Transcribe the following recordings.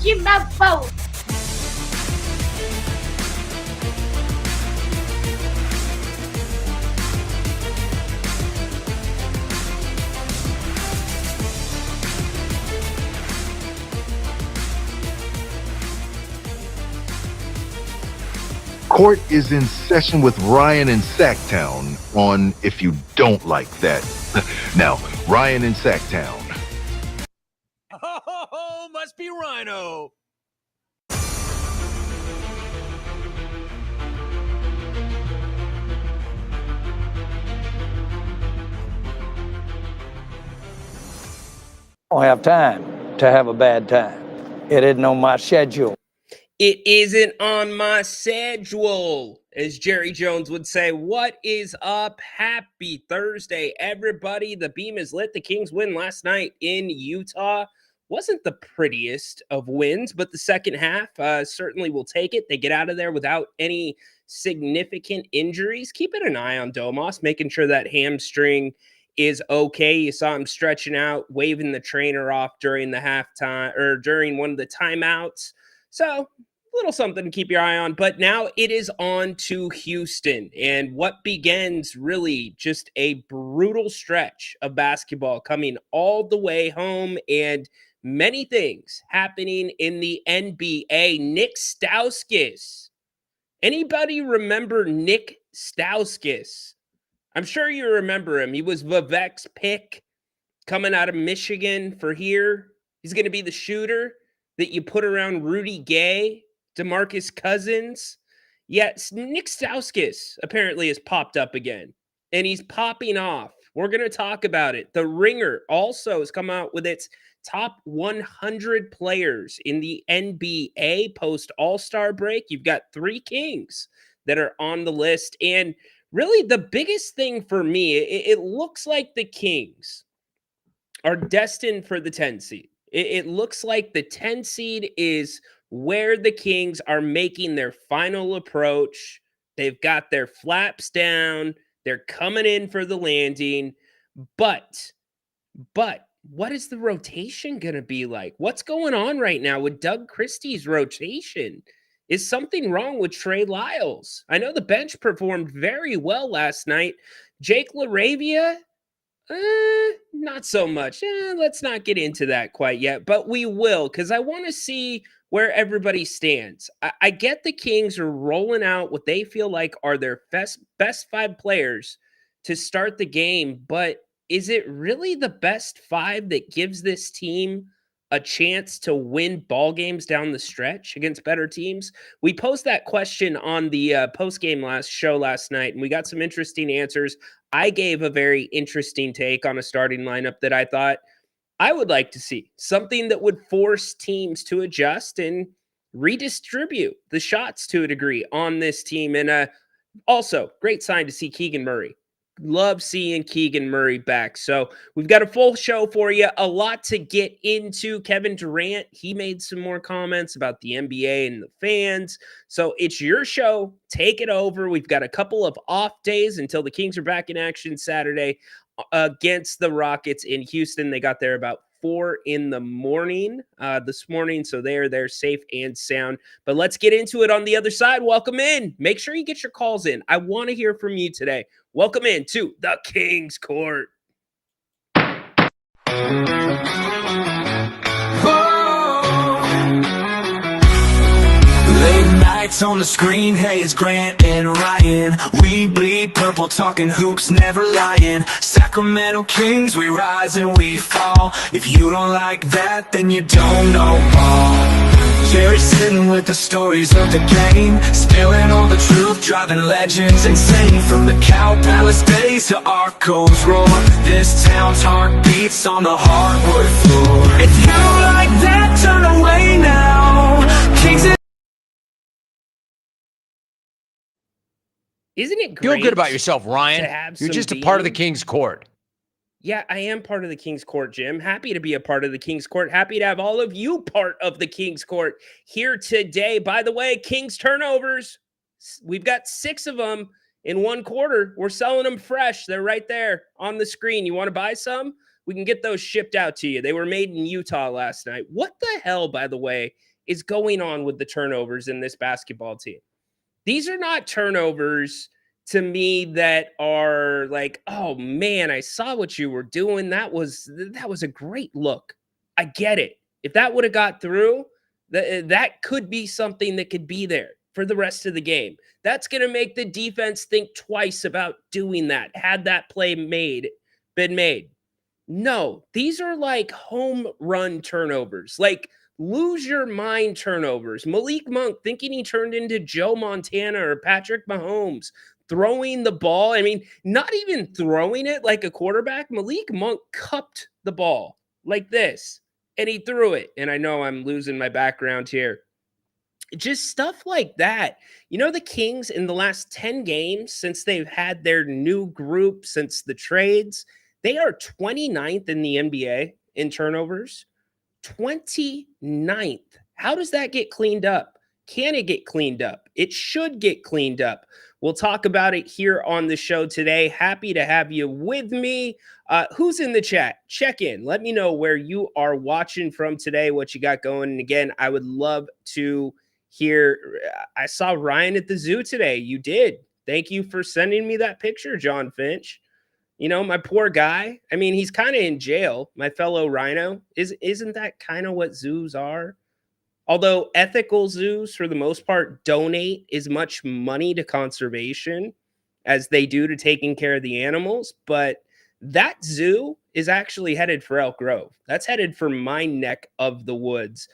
in my phone. Court is in session with Ryan in Sacktown on If You Don't Like That. Now, Ryan in Sacktown. Oh, must be Rhino. I don't have time to have a bad time. It isn't on my schedule. It isn't on my schedule, as Jerry Jones would say. What is up? Happy Thursday, everybody. The beam is lit. The Kings win last night in Utah. Wasn't the prettiest of wins, but the second half certainly will take it. They get out of there without any significant injuries. Keeping an eye on Domas, making sure that hamstring is okay. You saw him stretching out, waving the trainer off during the halftime or during one of the timeouts. So, a little something to keep your eye on. But now it is on to Houston. And what begins really just a brutal stretch of basketball coming all the way home. And many things happening in the NBA. Nick Stauskas. Anybody remember Nick Stauskas? I'm sure you remember him. He was Vivek's pick coming out of Michigan for here. He's going to be the shooter that you put around Rudy Gay, DeMarcus Cousins. Yes, Nick Stauskas apparently has popped up again, and he's popping off. We're going to talk about it. The Ringer also has come out with its top 100 players in the NBA post All-Star break. You've got 3 Kings that are on the list, and really the biggest thing for me, it looks like the Kings are destined for the 10 seed. It looks like the 10 seed is where the Kings are making their final approach. They've got their flaps down. They're coming in for the landing. But what is the rotation going to be like? What's going on right now with Doug Christie's rotation? Is something wrong with Trey Lyles? I know the bench performed very well last night. Jake LaRavia, not so much. Let's not get into that quite yet, but we will, because I want to see where everybody stands. I get the Kings are rolling out what they feel like are their best 5 players to start the game, but is it really the best 5 that gives this team a chance to win ball games down the stretch against better teams? We posed that question on the post-game show last night, and we got some interesting answers. I gave a very interesting take on a starting lineup that I thought I would like to see. Something that would force teams to adjust and redistribute the shots to a degree on this team. And also, great sign to see Keegan Murray. Love seeing Keegan Murray back. So we've got a full show for you. A lot to get into. Kevin Durant, he made some more comments about the NBA and the fans. So it's your show. Take it over. We've got a couple of off days until the Kings are back in action Saturday against the Rockets in Houston. They got there about 4 in the morning this morning, so they're there safe and sound. But let's get into it on the other side. Welcome in. Make sure you get your calls in. I want to hear from you today. Welcome in to the Kings Court. Lights on the screen, hey, it's Grant and Ryan. We bleed purple, talking hoops, never lying. Sacramento Kings, we rise and we fall. If you don't like that, then you don't know ball. Jerry sitting with the stories of the game, spilling all the truth, driving legends insane. From the Cow Palace days to Arco's roar, this town's heart beats on the hardwood floor. If you don't like that, turn away now. Kings. Isn't it great? Feel good about yourself, Ryan. You're just a part of the King's Court. Yeah, I am part of the King's Court, Jim. Happy to be a part of the King's Court. Happy to have all of you part of the King's Court here today. By the way, Kings turnovers. We've got 6 of them in one quarter. We're selling them fresh. They're right there on the screen. You want to buy some? We can get those shipped out to you. They were made in Utah last night. What the hell, by the way, is going on with the turnovers in this basketball team. These are not turnovers to me that are like, oh man, I saw what you were doing. That was a great look. I get it. If that would have got through, that could be something that could be there for the rest of the game. That's going to make the defense think twice about doing that. Had that play been made. No, these are like home run turnovers. Like lose your mind turnovers. Malik Monk thinking he turned into Joe Montana or Patrick Mahomes, throwing the ball. I mean, not even throwing it like a quarterback. Malik Monk cupped the ball like this and he threw it. And I know I'm losing my background here. Just stuff like that. You know, the Kings in the last 10 games since they've had their new group, since the trades, they are 29th in the NBA in turnovers. 29th. How does that get cleaned up? Can it get cleaned up? It should get cleaned up. We'll talk about it here on the show today. Happy to have you with me. Who's in the chat? Check in. Let me know where you are watching from today, what you got going. And again, I would love to hear. I saw Ryan at the zoo today. You did. Thank you for sending me that picture, John Finch. You know, my poor guy. I mean, he's kind of in jail, my fellow rhino. Isn't that kind of what zoos are? Although ethical zoos, for the most part, donate as much money to conservation as they do to taking care of the animals. But that zoo is actually headed for Elk Grove. That's headed for my neck of the woods.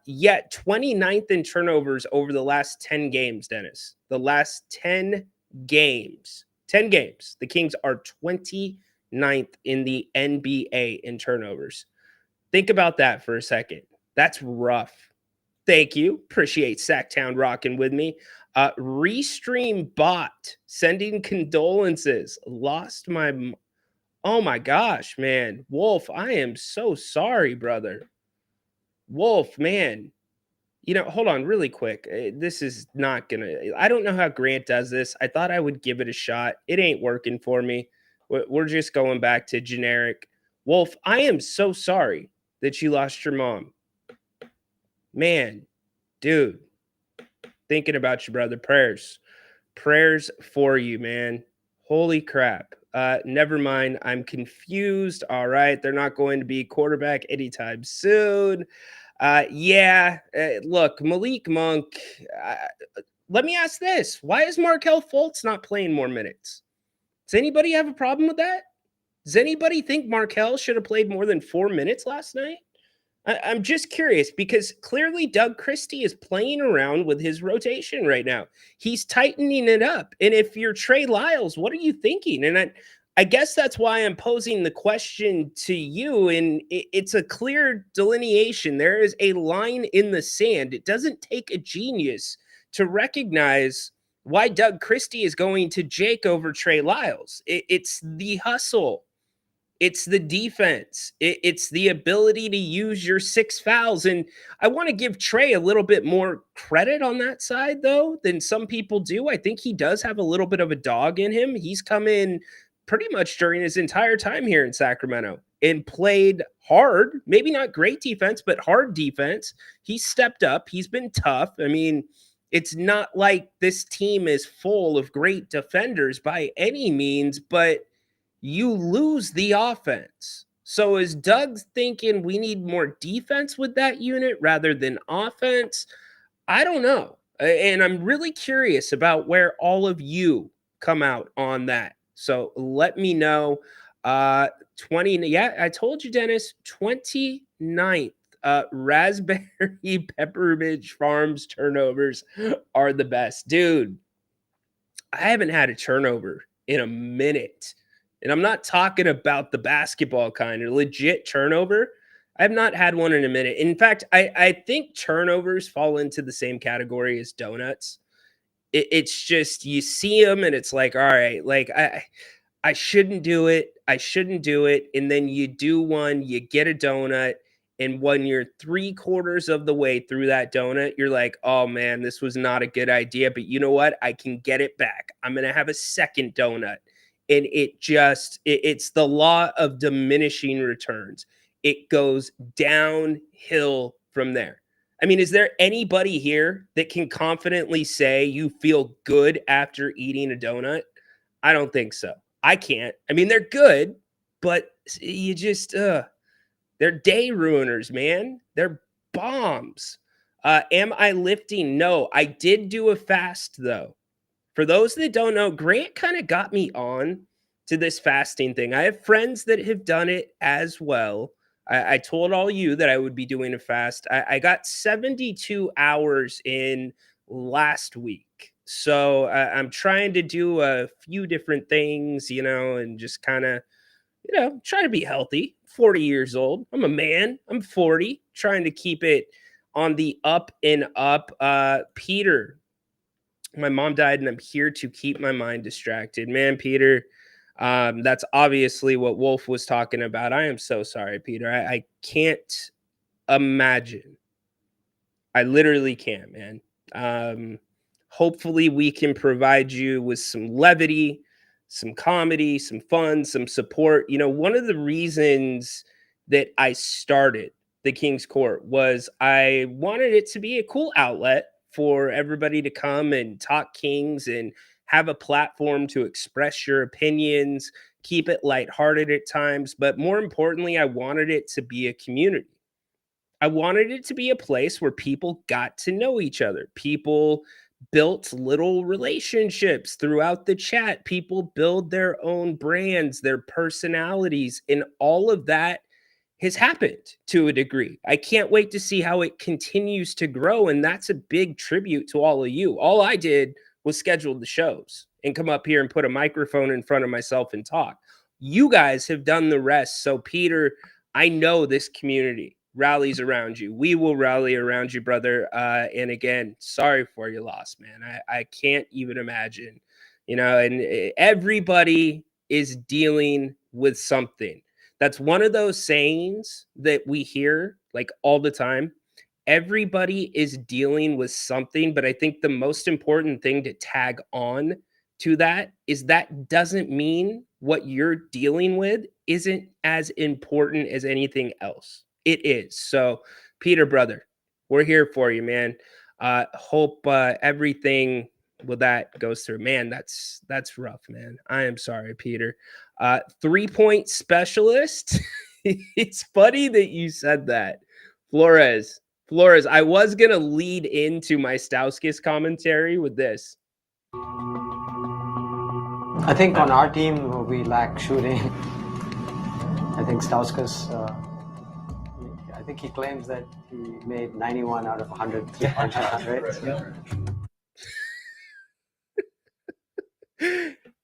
Yet 29th in turnovers over the last 10 games, Dennis. The last 10 games. 10 games. The Kings are 29th in the NBA in turnovers. Think about that for a second. That's rough. Thank you. Appreciate Sacktown rocking with me. Restream bot sending condolences. Lost my... Oh my gosh, man. Wolf, I am so sorry, brother. Wolf, man. You know, hold on really quick. This is not going to... I don't know how Grant does this. I thought I would give it a shot. It ain't working for me. We're just going back to generic. Wolf, I am so sorry that you lost your mom. Man, dude, thinking about you, brother. Prayers for you, man. Holy crap. Never mind. I'm confused. All right. They're not going to be quarterback anytime soon. Look, Malik Monk. Let me ask this. Why is Markelle Fultz not playing more minutes? Does anybody have a problem with that? Does anybody think Markelle should have played more than 4 minutes last night? I'm just curious because clearly Doug Christie is playing around with his rotation right now. He's tightening it up. And if you're Trey Lyles, what are you thinking? And I guess that's why I'm posing the question to you. And it's a clear delineation. There is a line in the sand. It doesn't take a genius to recognize why Doug Christie is going to Jake over Trey Lyles. It's the hustle. It's the defense. It's the ability to use your 6 fouls. And I want to give Trey a little bit more credit on that side, though, than some people do. I think he does have a little bit of a dog in him. He's come in pretty much during his entire time here in Sacramento and played hard. Maybe not great defense, but hard defense. He stepped up. He's been tough. I mean, it's not like this team is full of great defenders by any means, but you lose the offense. So is Doug thinking we need more defense with that unit rather than offense? I don't know. And I'm really curious about where all of you come out on that. So let me know. 20. Yeah, I told you, Dennis, 29th. Raspberry Pepperidge Farms turnovers are the best. Dude, I haven't had a turnover in a minute. And I'm not talking about the basketball kind of legit turnover. I've not had one in a minute. In fact, I think turnovers fall into the same category as donuts. It's just you see them and it's like, all right, like I shouldn't do it. I shouldn't do it. And then you do one, you get a donut. And when you're 3/4 of the way through that donut, you're like, oh man, this was not a good idea. But you know what? I can get it back. I'm going to have a second donut. And it's the law of diminishing returns. It goes downhill from there. I mean, is there anybody here that can confidently say you feel good after eating a donut? I don't think so. I can't. I mean, they're good, but you just, they're day ruiners, man. They're bombs. Am I lifting? No, I did do a fast though. For those that don't know, Grant kind of got me on to this fasting thing. I have friends that have done it as well. I told all you that I would be doing a fast. I got 72 hours in last week. So I'm trying to do a few different things, and just kind of, try to be healthy. 40 years old. I'm a man. I'm 40, trying to keep it on the up and up. Peter, my mom died and I'm here to keep my mind distracted. Man, Peter, that's obviously what Wolf was talking about. I am so sorry, Peter. I can't imagine. I literally can't, man. Hopefully we can provide you with some levity, some comedy, some fun, some support. One of the reasons that I started the King's Court was I wanted it to be a cool outlet for everybody to come and talk Kings and have a platform to express your opinions, keep it lighthearted at times. But more importantly, I wanted it to be a community. I wanted it to be a place where people got to know each other. People built little relationships throughout the chat. People build their own brands, their personalities, and all of that has happened to a degree. I can't wait to see how it continues to grow. And that's a big tribute to all of you. All I did was schedule the shows and come up here and put a microphone in front of myself and talk. You guys have done the rest. So, Peter, I know this community rallies around you. We will rally around you, brother. And again, sorry for your loss, man. I can't even imagine, and everybody is dealing with something. That's one of those sayings that we hear like all the time. Everybody is dealing with something, but I think the most important thing to tag on to that is that doesn't mean what you're dealing with isn't as important as anything else. It is. So, Peter, brother, we're here for you, man. Hope everything with that goes through. Man, that's rough, man. I am sorry, Peter. 3-point specialist. It's funny that you said that. Flores, I was going to lead into my Stauskas commentary with this. I think on our team, we lack shooting. I think Stauskas, I think he claims that he made 91 out of 100 3-point shots, right?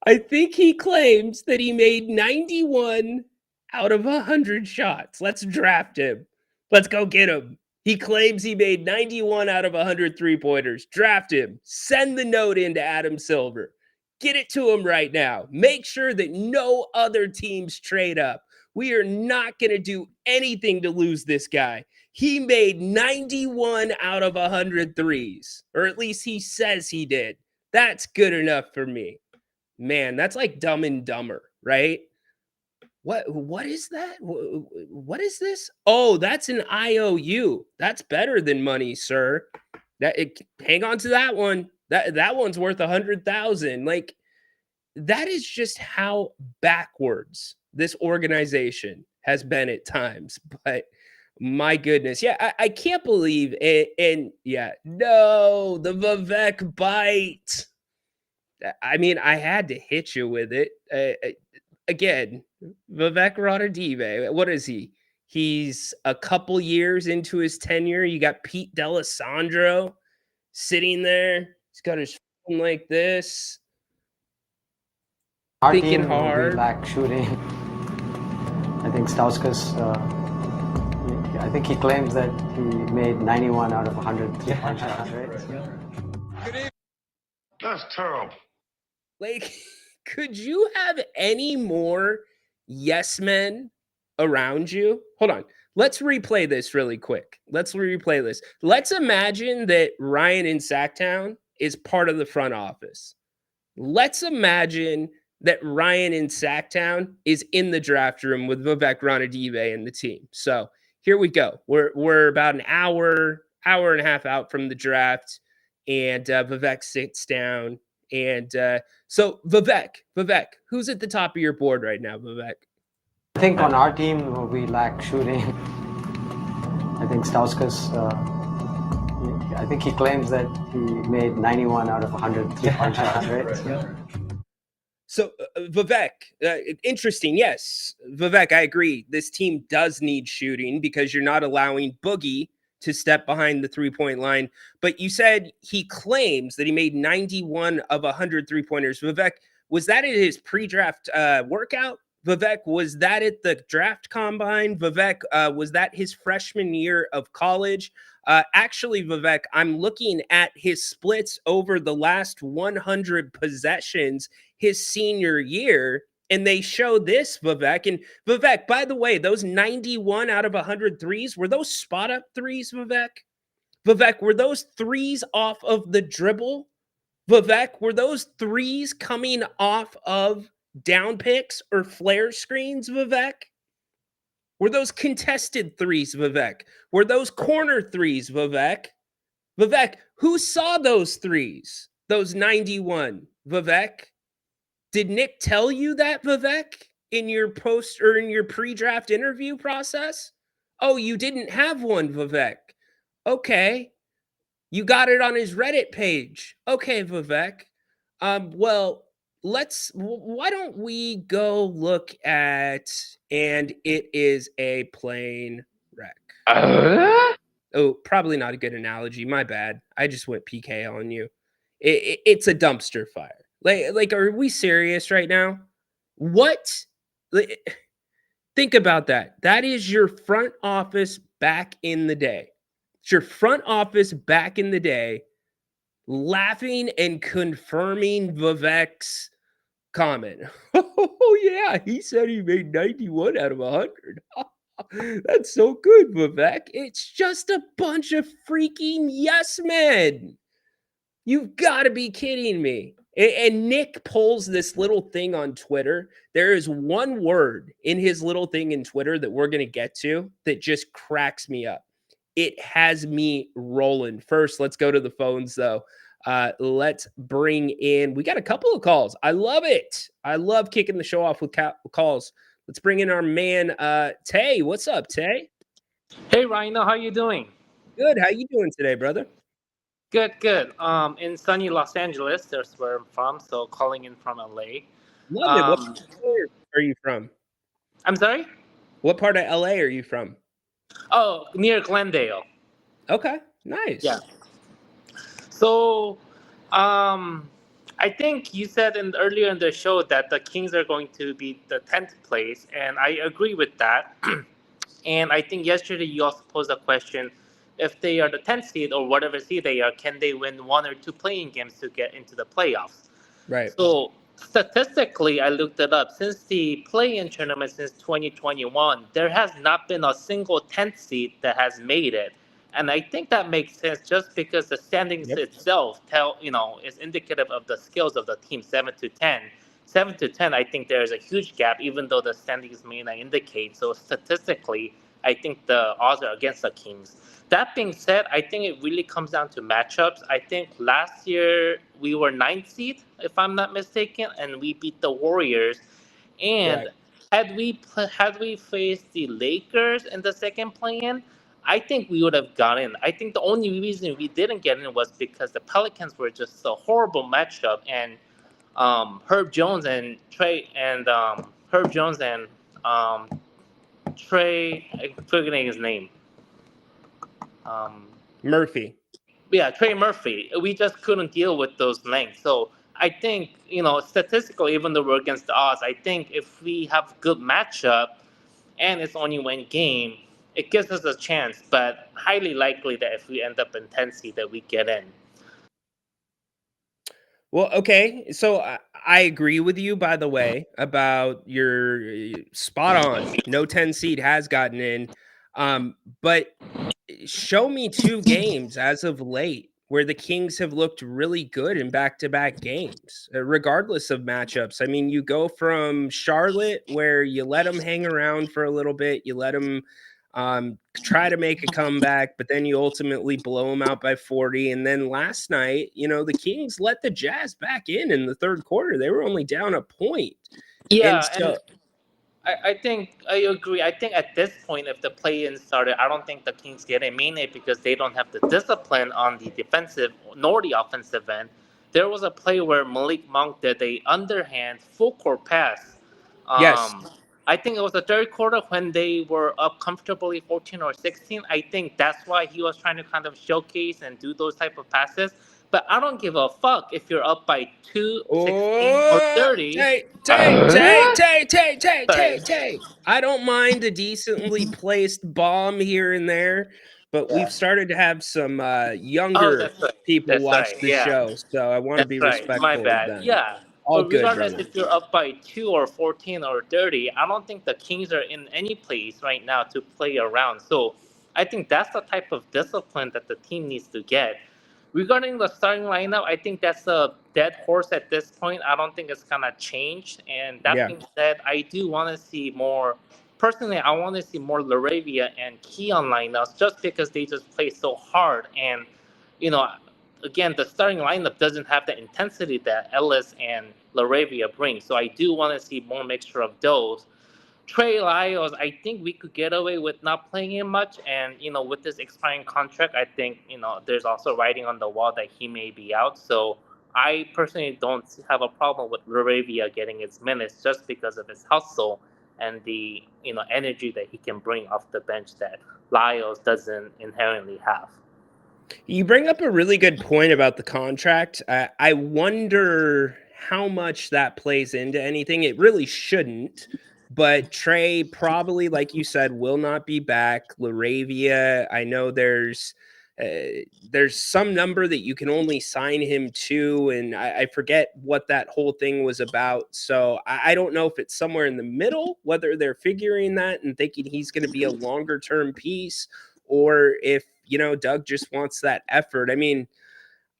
I think he claims that he made 91 out of 100 shots. Let's draft him. Let's go get him. He claims he made 91 out of 100 3-pointers. Draft him. Send the note in to Adam Silver. Get it to him right now. Make sure that no other teams trade up. We are not going to do anything to lose this guy. He made 91 out of 100 threes, or at least he says he did. That's good enough for me. Man, that's like Dumb and Dumber, right? What is that? What is this? Oh, that's an IOU. That's better than money, sir. Hang on to that one. That one's worth 100,000. Like, that is just how backwards this organization has been at times. But my goodness, yeah, I can't believe it. And yeah, no, the Vivek bite. I mean, I had to hit you with it. Again, Vivek Ranadive, what is he? He's a couple years into his tenure. You got Pete D'Alessandro sitting there. He's got his phone like this. Our thinking team, hard. We lack shooting. I think Stauskas, I think he claims that he made 91 out of 100 3-point shots, right? That's terrible. Like, could you have any more yes men around you? Hold on. Let's replay this really quick. Let's imagine that Ryan in Sacktown is part of the front office. Let's imagine that Ryan in Sacktown is in the draft room with Vivek Ranadive and the team. So here we go. We're about an hour hour and a half out from the draft, and Vivek sits down. And so Vivek, who's at the top of your board right now, Vivek? I think on our team, we lack shooting. I think Stauskas, I think he claims that he made 91 out of 100 3-point shots, right? So Vivek, interesting. Yes, Vivek, I agree. This team does need shooting because you're not allowing Boogie to step behind the 3-point line. But you said he claims that he made 91 of 100 3-pointers. Vivek, was that at his pre-draft workout? Vivek, was that at the draft combine? Vivek, was that his freshman year of college? Actually, Vivek, I'm looking at his splits over the last 100 possessions his senior year, and they show this, Vivek. And Vivek, by the way, those 91 out of 100 threes, were those spot-up threes, Vivek? Vivek, were those threes off of the dribble? Vivek, were those threes coming off of down picks or flare screens, Vivek? Were those contested threes, Vivek? Were those corner threes, Vivek? Vivek, who saw those threes? Those 91, Vivek? Did Nick tell you that, Vivek, in your post or in your pre-draft interview process? Oh, you didn't have one, Vivek. Okay. You got it on his Reddit page. Okay, Vivek. Well, why don't we go look at, and it is a plane wreck. Oh, probably not a good analogy. My bad. I just went PK on you. It's a dumpster fire. Like, are we serious right now? What? Think about that. That is your front office back in the day. It's your front office back in the day laughing and confirming Vivek's comment. Oh, yeah, he said he made 91 out of 100. That's so good, Vivek. It's just a bunch of freaking yes men. You've got to be kidding me. And Nick pulls this little thing on Twitter. There is one word in his little thing in Twitter that we're going to get to that just cracks me up. It has me rolling. First, let's go to the phones, though. Let's bring in, we got a couple of calls. I love it. I love kicking the show off with calls. Let's bring in our man, Tay. What's up, Tay? Hey, Rhino, how you doing? Good. How you doing today, brother? Good. In sunny Los Angeles, that's where I'm from, so calling in from LA. Love it. What part of LA are you from? I'm sorry? What part of LA are you from? Oh, near Glendale. Okay, nice. Yeah. So, I think you said earlier in the show that the Kings are going to be the 10th place, and I agree with that. And I think yesterday you also posed a question, if they are the 10th seed or whatever seed they are, can they win 1 or 2 playing games to get into the playoffs? Right. So statistically, I looked it up. Since the play-in tournament since 2021, there has not been a single 10th seed that has made it. And I think that makes sense just because the standings itself is indicative of the skills of the team 7 to 10. 7 to 10, I think there is a huge gap, even though the standings may not indicate. So statistically, I think the odds are against the Kings. That being said, I think it really comes down to matchups. I think last year we were 9th seed, if I'm not mistaken, and we beat the Warriors. And had we faced the Lakers in the second play-in, I think we would have gone in. I think the only reason we didn't get in was because the Pelicans were just a horrible matchup, and Herb Jones and Trey, I'm forgetting his name. Murphy. Yeah, Trey Murphy. We just couldn't deal with those lengths. So I think, statistically, even though we're against the odds, I think if we have good matchup and it's only one game, it gives us a chance. But highly likely that if we end up in 10 seed, that we get in. Well, okay. So I agree with you, by the way, about your spot on. No 10 seed has gotten in. But show me 2 games as of late where the Kings have looked really good in back-to-back games, regardless of matchups. I mean, you go from Charlotte, where you let them hang around for a little bit. You let them try to make a comeback, but then you ultimately blow them out by 40. And then last night, the Kings let the Jazz back in the third quarter. They were only down a point. Yeah, and I think I agree. I think at this point, if the play-in started, I don't think the Kings get it, mainly because they don't have the discipline on the defensive nor the offensive end. There was a play where Malik Monk did a underhand full court pass. Yes. I think it was the third quarter when they were up comfortably 14 or 16. I think that's why he was trying to kind of showcase and do those type of passes. But I don't give a fuck if you're up by 2, 16, or 30. Tay. I don't mind a decently placed bomb here and there, but we've started to have some younger people watch the show, so I want to be respectful My of bad. them. Yeah. All But good, regardless, brother. if you're up by 2 or 14 or 30, I don't think the Kings are in any place right now to play around. So I think that's the type of discipline that the team needs to get. Regarding the starting lineup, I think that's a dead horse at this point. I don't think it's going to change. And that being said, I do want to see more. Personally, I want to see more Laravia and Keon lineups just because they just play so hard. And, you know, again, the starting lineup doesn't have the intensity that Ellis and Laravia bring. So I do want to see more mixture of those. Trey Lyles, I think we could get away with not playing him much. And, with this expiring contract, I think, there's also writing on the wall that he may be out. So I personally don't have a problem with Laravia getting his minutes just because of his hustle and the, energy that he can bring off the bench that Lyles doesn't inherently have. You bring up a really good point about the contract. I wonder how much that plays into anything. It really shouldn't, but Trey probably, like you said, will not be back. Laravia, I know there's some number that you can only sign him to, and I forget what that whole thing was about. So I don't know if it's somewhere in the middle, whether they're figuring that and thinking he's going to be a longer term piece, or if Doug just wants that effort. I mean,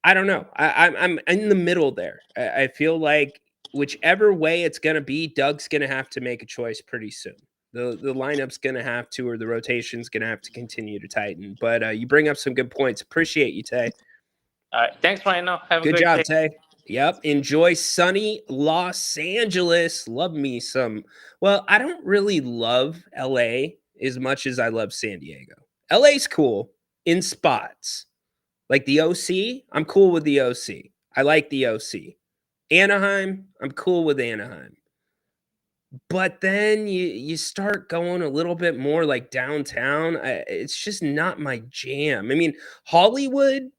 I don't know. I'm in the middle there. I feel like whichever way it's going to be, Doug's going to have to make a choice pretty soon. The lineup's going to have to, or the rotation's going to have to continue to tighten. But you bring up some good points. Appreciate you, Tay. All right. Thanks, Rhino. Have a good great job, day. Tay. Yep. Enjoy sunny Los Angeles. Love me some. Well, I don't really love LA as much as I love San Diego. LA's cool in spots. Like the OC, I'm cool with the OC. I like the OC. Anaheim, I'm cool with Anaheim. But then you start going a little bit more like downtown. It's just not my jam. I mean, Hollywood,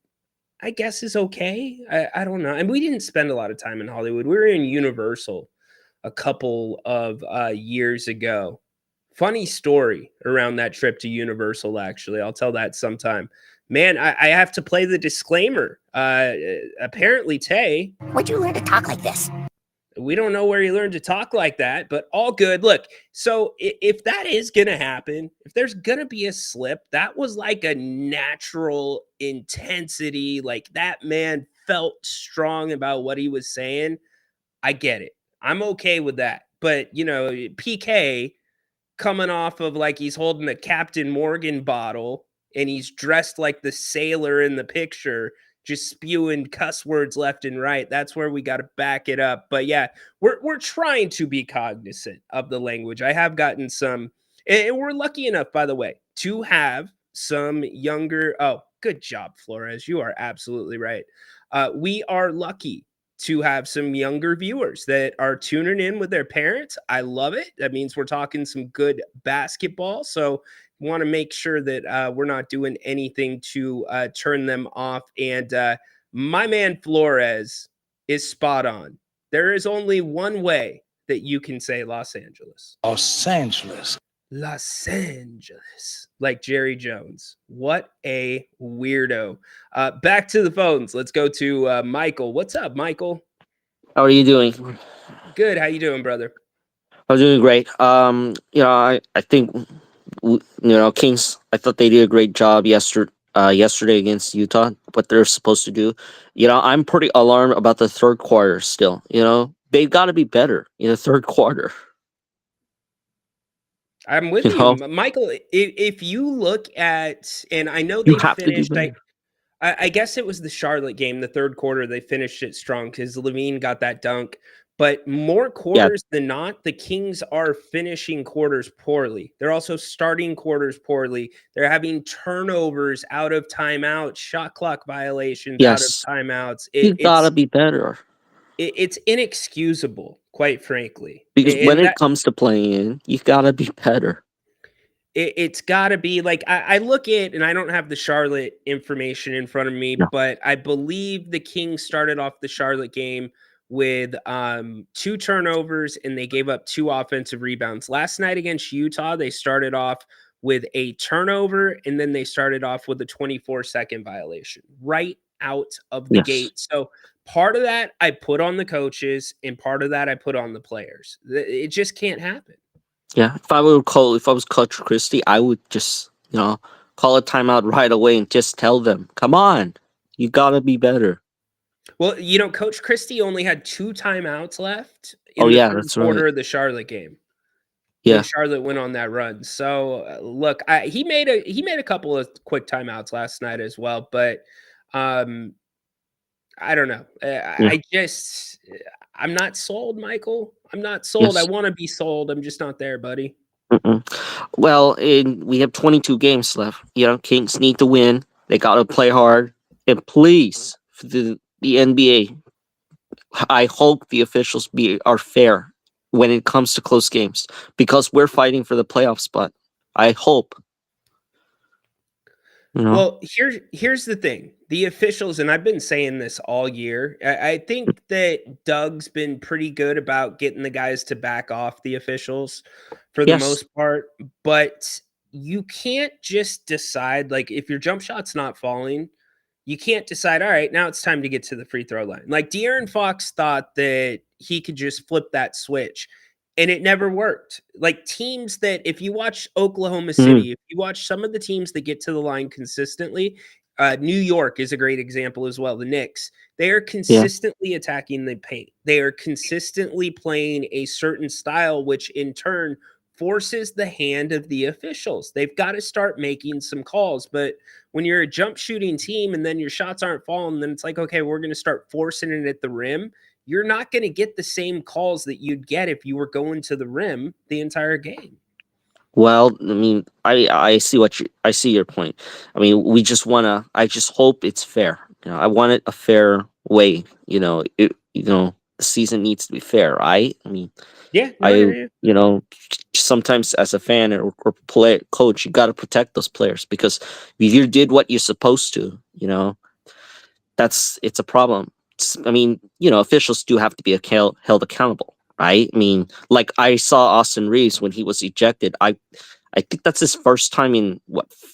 I guess, is okay. I don't know. And we didn't spend a lot of time in Hollywood. We were in Universal a couple of years ago. Funny story around that trip to Universal, actually. I'll tell that sometime. Man, I have to play the disclaimer. Apparently, Tay. Where'd you learn to talk like this? We don't know where you learned to talk like that, but all good. Look, so if that is going to happen, if there's going to be a slip, that was like a natural intensity. Like that man felt strong about what he was saying. I get it. I'm okay with that. But, PK coming off of like he's holding a Captain Morgan bottle and he's dressed like the sailor in the picture, just spewing cuss words left and right. That's where we got to back it up. But yeah, we're trying to be cognizant of the language. I have gotten some, and we're lucky enough, by the way, to have some younger. Oh, good job, Flores. You are absolutely right. We are lucky to have some younger viewers that are tuning in with their parents. I love it. That means we're talking some good basketball. So want to make sure that we're not doing anything to turn them off. And my man Flores is spot on. There is only one way that you can say Los Angeles. Los Angeles. Los Angeles. Like Jerry Jones. What a weirdo. Back to the phones. Let's go to Michael. What's up, Michael? How are you doing? Good. How you doing, brother? I'm doing great. I think Kings. I thought they did a great job yesterday against Utah. What they're supposed to do. I'm pretty alarmed about the third quarter. Still, they've got to be better in the third quarter. I'm with You you, know, Michael. If you look at, and I know you they have to do finished. better. I guess it was the Charlotte game, the third quarter. They finished it strong because Levine got that dunk. But more Yeah, quarters than not, the Kings are finishing quarters poorly. They're also starting quarters poorly. They're having turnovers out of timeouts, shot clock violations out of yes, timeouts. you gotta be better It's inexcusable, quite frankly. because when And it comes to playing in, you gotta be better. it's got to be like I look at, and I don't have the Charlotte information in front of me, No, but I believe the Kings started off the Charlotte game with 2 turnovers and they gave up 2 offensive rebounds. Last night against Utah, they started off with a turnover and then they started off with a 24-second violation right out of the yes. gate. So part of that I put on the coaches and part of that I put on the players. It just can't happen. Yeah, if I was Coach Christie, I would just, call a timeout right away and just tell them, come on, you gotta be better. Well, Coach Christie only had 2 timeouts left Oh in the yeah, third that's right. quarter of the Charlotte game when Yeah, Charlotte went on that run. So, look, he made a couple of quick timeouts last night as well, but um, I don't know. yeah, I'm not sold, Michael. I'm not sold. I yes. want to be sold. I'm just not there, buddy. Mm-mm. Well, we have 22 games left. Kings need to win. They gotta play hard. And please, for the NBA, I hope the officials are fair when it comes to close games because we're fighting for the playoff spot. I hope. You know. Well, here's the thing. The officials, and I've been saying this all year, I think that Doug's been pretty good about getting the guys to back off the officials for the Yes. most part, but you can't just decide, like, if your jump shot's not falling, you can't decide, all right, now it's time to get to the free throw line. Like De'Aaron Fox thought that he could just flip that switch and it never worked. Like teams that, if you watch Oklahoma Mm, City, if you watch some of the teams that get to the line consistently, New York is a great example as well. The Knicks, they are yeah. consistently attacking the paint. They are consistently playing a certain style, which in turn forces the hand of the officials. They've got to start making some calls. But when you're a jump shooting team and then your shots aren't falling, then it's like, okay, we're going to start forcing it at the rim. You're not going to get the same calls that you'd get if you were going to the rim the entire game. Well, I mean, I see your point. I mean, I just hope it's fair. I want it a fair way. The season needs to be fair, right? I mean, Yeah, no, I, I hear you. sometimes as a fan or play coach, you got to protect those players because if you did what you're supposed to, it's a problem. I mean, officials do have to be held accountable, right? I mean, like I saw Austin Reeves when he was ejected. I think that's his first time in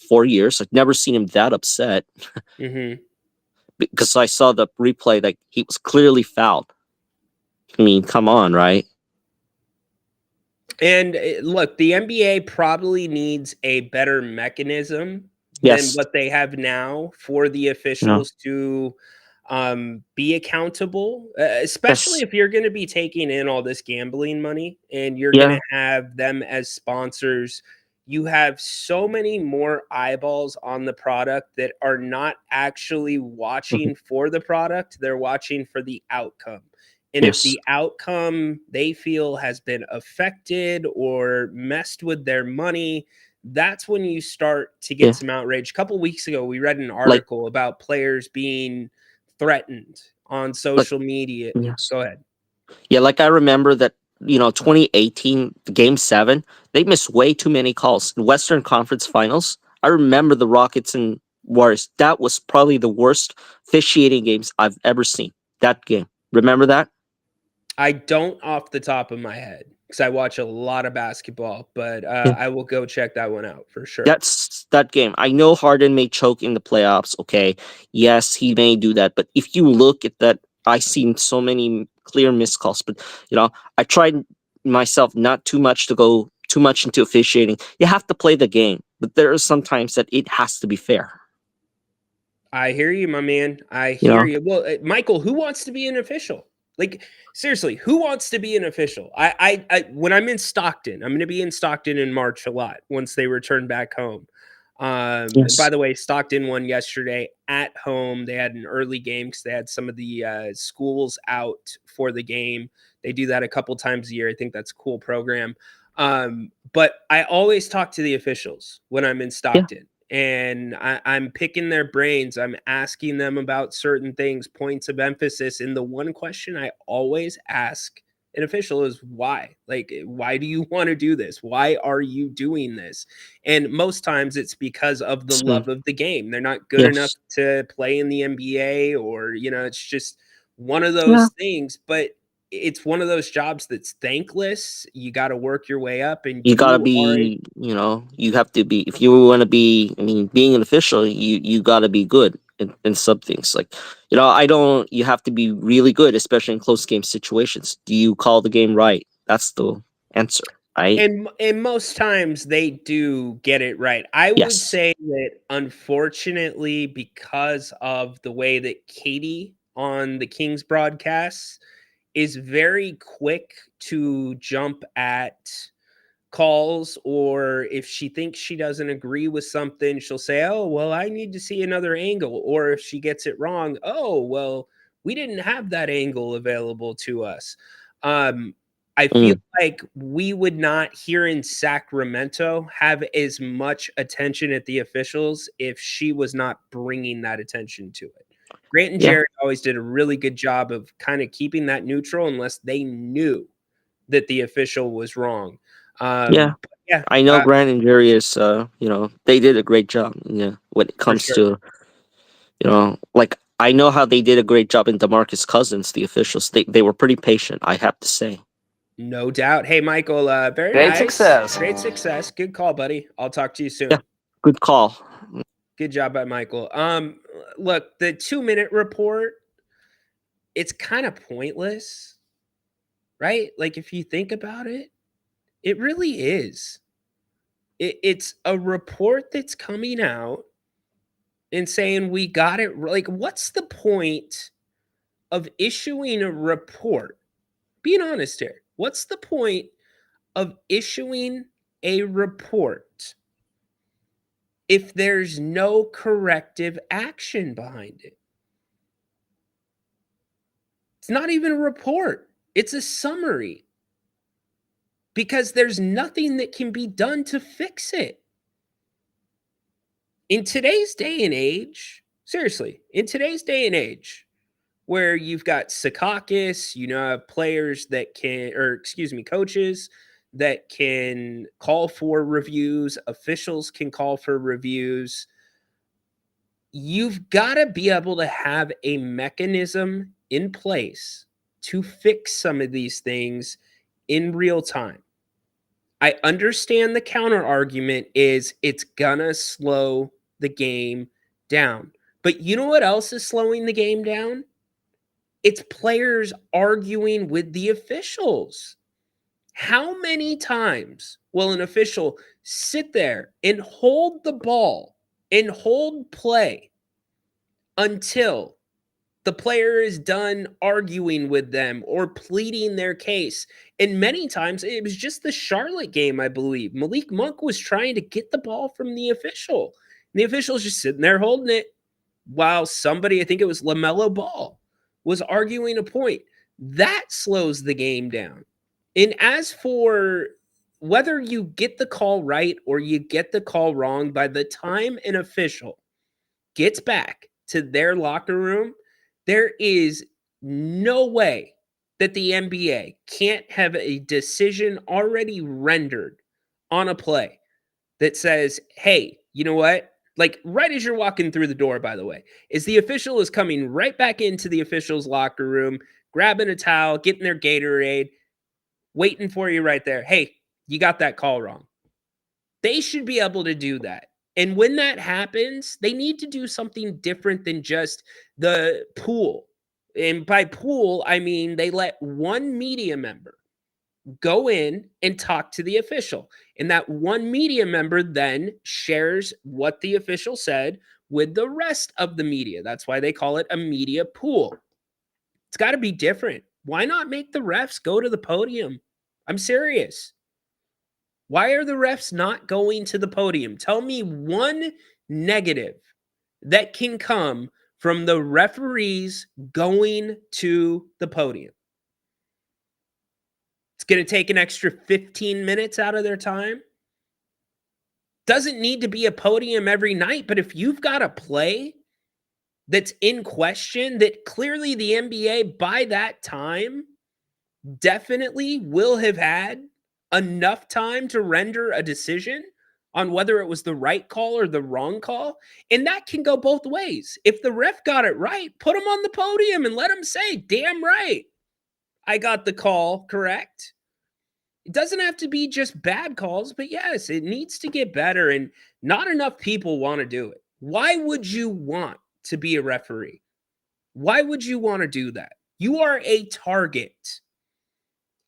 4 years. I've never seen him that upset Mm-hmm. because I saw the replay. Like he was clearly fouled. I mean, come on, right? And look, the NBA probably needs a better mechanism than Yes. what they have now for the officials to be accountable, especially Yes. if you're going to be taking in all this gambling money and you're going Yeah. to have them as sponsors. You have so many more eyeballs on the product that are not actually Mhm. watching for the product, they're watching for the outcome. And if Yes. the outcome they feel has been affected or messed with their money, that's when you start to get Yeah. some outrage. A couple weeks ago, we read an Like, article about players being threatened on like, social media. yes. Go ahead. Yeah, like I remember that, 2018 game 7, they missed way too many calls in Western Conference Finals. I remember the Rockets and Warriors. That was probably the worst officiating games I've ever seen. That game. Remember that? I don't off the top of my head because I watch a lot of basketball, but Yeah. I will go check that one out for sure. That's that game. I know Harden may choke in the playoffs. Okay. Yes, he may do that. But if you look at that, I seen so many clear missed calls. But I tried myself not too much to go too much into officiating. You have to play the game, but there are some times that it has to be fair. I hear you, my man. I You hear know, you. Well, Michael, who wants to be an official? Like, seriously, who wants to be an official? I when I'm in Stockton, I'm going to be in Stockton in March a lot once they return back home. And by Yes. the way, Stockton won yesterday at home. They had an early game because they had some of the schools out for the game. They do that a couple times a year. I think that's a cool program. But I always talk to the officials when I'm in Yeah. Stockton. And I'm picking their brains. I'm asking them about certain things, points of emphasis. And the one question I always ask an official is why? Like, why do you want to do this? Why are you doing this? And most times it's because of the So, love of the game. They're not good enough yes. to play in the NBA, or, it's just one of Yeah. those things. But it's one of those jobs that's thankless. You got to work your way up, and You gotta you are be, you have to be, if you want to be, I mean, being an official, you gotta be good in some things. Like, you have to be really good, especially in close game situations. Do you call the game right? That's the answer, right? and most times they do get it right. I would Yes. say that unfortunately, because of the way that Katie on the Kings broadcasts is very quick to jump at calls, or if she thinks she doesn't agree with something, she'll say, "Oh, well, I need to see another angle." Or if she gets it wrong, "Oh, well, we didn't have that angle available to us." I feel Mm, like we would not here in Sacramento have as much attention at the officials if she was not bringing that attention to it. Grant and yeah. Jared always did a really good job of kind of keeping that neutral unless they knew that the official was wrong. Yeah. But yeah, I know Grant and Jerry is, they did a great job, when it for comes sure. to, like, I know how they did a great job in DeMarcus Cousins, the officials. They were pretty patient, I have to say. No doubt. Hey, Michael, very Great nice. success. Great success. Good call, buddy. I'll talk to you Yeah. soon. Good call. Good job by Michael. Look, the 2-minute report, it's kind of pointless, right? Like, if you think about it, it really is. It's a report that's coming out and saying we got it. Like, what's the point of issuing a report? Being honest here, what's the point of issuing a report if there's no corrective action behind it? It's not even a report, it's a summary, because there's nothing that can be done to fix it. In today's day and age, seriously, in today's day and age, where you've got Secaucus, have players that can, or excuse me, coaches that can call for reviews, officials can call for reviews. You've got to be able to have a mechanism in place to fix some of these things in real time. I understand the counter argument is it's gonna slow the game down. But you know what else is slowing the game down? It's players arguing with the officials. How many times will an official sit there and hold the ball and hold play until the player is done arguing with them or pleading their case? And many times it was just the Charlotte game, I believe. Malik Monk was trying to get the ball from the official. And the official's just sitting there holding it while somebody, I think it was LaMelo Ball, was arguing a point. That slows the game down. And as for whether you get the call right or you get the call wrong, by the time an official gets back to their locker room, there is no way that the NBA can't have a decision already rendered on a play that says, hey, you know what? Like, right as you're walking through the door, by the way, is the official is coming right back into the official's locker room, grabbing a towel, getting their Gatorade, waiting for you right there. Hey, you got that call wrong. They should be able to do that. And when that happens, they need to do something different than just the pool. And by pool, I mean they let one media member go in and talk to the official. And that one media member then shares what the official said with the rest of the media. That's why they call it a media pool. It's got to be different. Why not make the refs go to the podium? I'm serious. Why are the refs not going to the podium? Tell me one negative that can come from the referees going to the podium. It's going to take an extra 15 minutes out of their time. Doesn't need to be a podium every night, but if you've got a play that's in question that clearly the NBA by that time definitely will have had enough time to render a decision on whether it was the right call or the wrong call. And that can go both ways. If the ref got it right, put him on the podium and let him say, damn right, I got the call correct. It doesn't have to be just bad calls, but yes, it needs to get better. And not enough people want to do it. Why would you want to be a referee? Why would you want to do that? You are a target.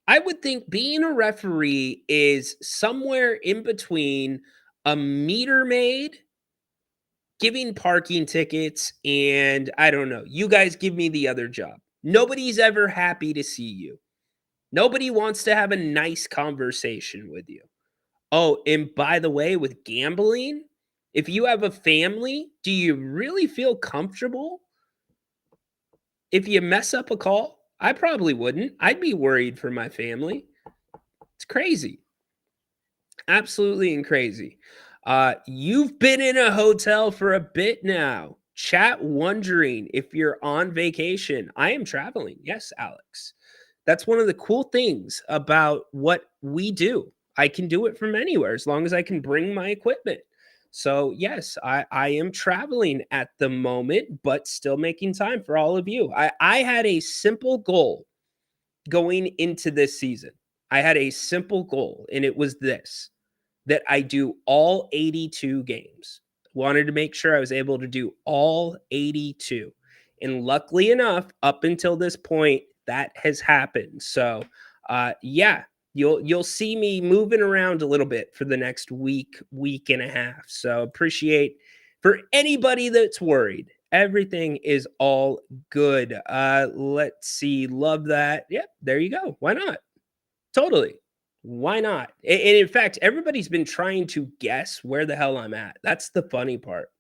I would think being a referee is somewhere in between a meter maid, giving parking tickets, and I don't know. You guys give me the other job. Nobody's ever happy to see you. Nobody wants to have a nice conversation with you. Oh, and by the way, with gambling, if you have a family, do you really feel comfortable if you mess up a call? I probably wouldn't. I'd be worried for my family. It's crazy. Absolutely crazy. You've been in a hotel for a bit now. Chat wondering if you're on vacation. I am traveling. Yes, Alex. That's one of the cool things about what we do. I can do it from anywhere as long as I can bring my equipment. So, yes, I am traveling at the moment, but still making time for all of you. I had a simple goal going into this season. I had a simple goal, and it was this, that I do all 82 games. Wanted to make sure I was able to do all 82. And luckily enough, up until this point, that has happened. So, yeah, you'll see me moving around a little bit for the next week and a half. So appreciate for anybody that's worried. Everything is all good. Let's see. Love that. Yep, there you go. Why not? Totally. Why not? And in fact, everybody's been trying to guess where the hell I'm at. That's the funny part.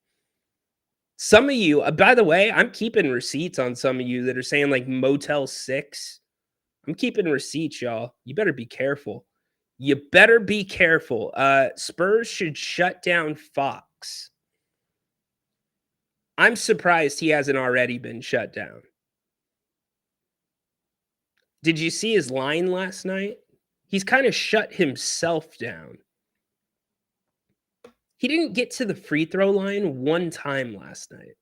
Some of you, by the way, I'm keeping receipts on some of you that are saying like Motel 6. I'm keeping receipts, y'all. You better be careful. You better be careful. Spurs should shut down Fox. I'm surprised he hasn't already been shut down. Did you see his line last night? He's kind of shut himself down. He didn't get to the free throw line one time last night.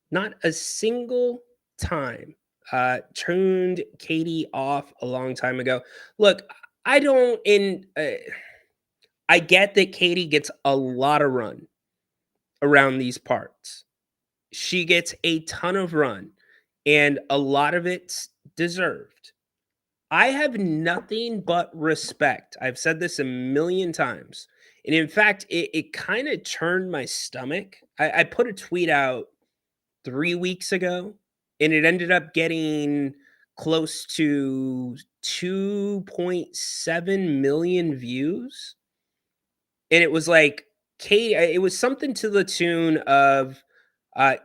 Not a single time. Turned Katie off a long time ago. Look, I get that Katie gets a lot of run around these parts. She gets a ton of run, and a lot of it's deserved. I have nothing but respect. I've said this a million times. And in fact, it kind of turned my stomach. I put a tweet out 3 weeks ago, and it ended up getting close to 2.7 million views. And it was like, it was something to the tune of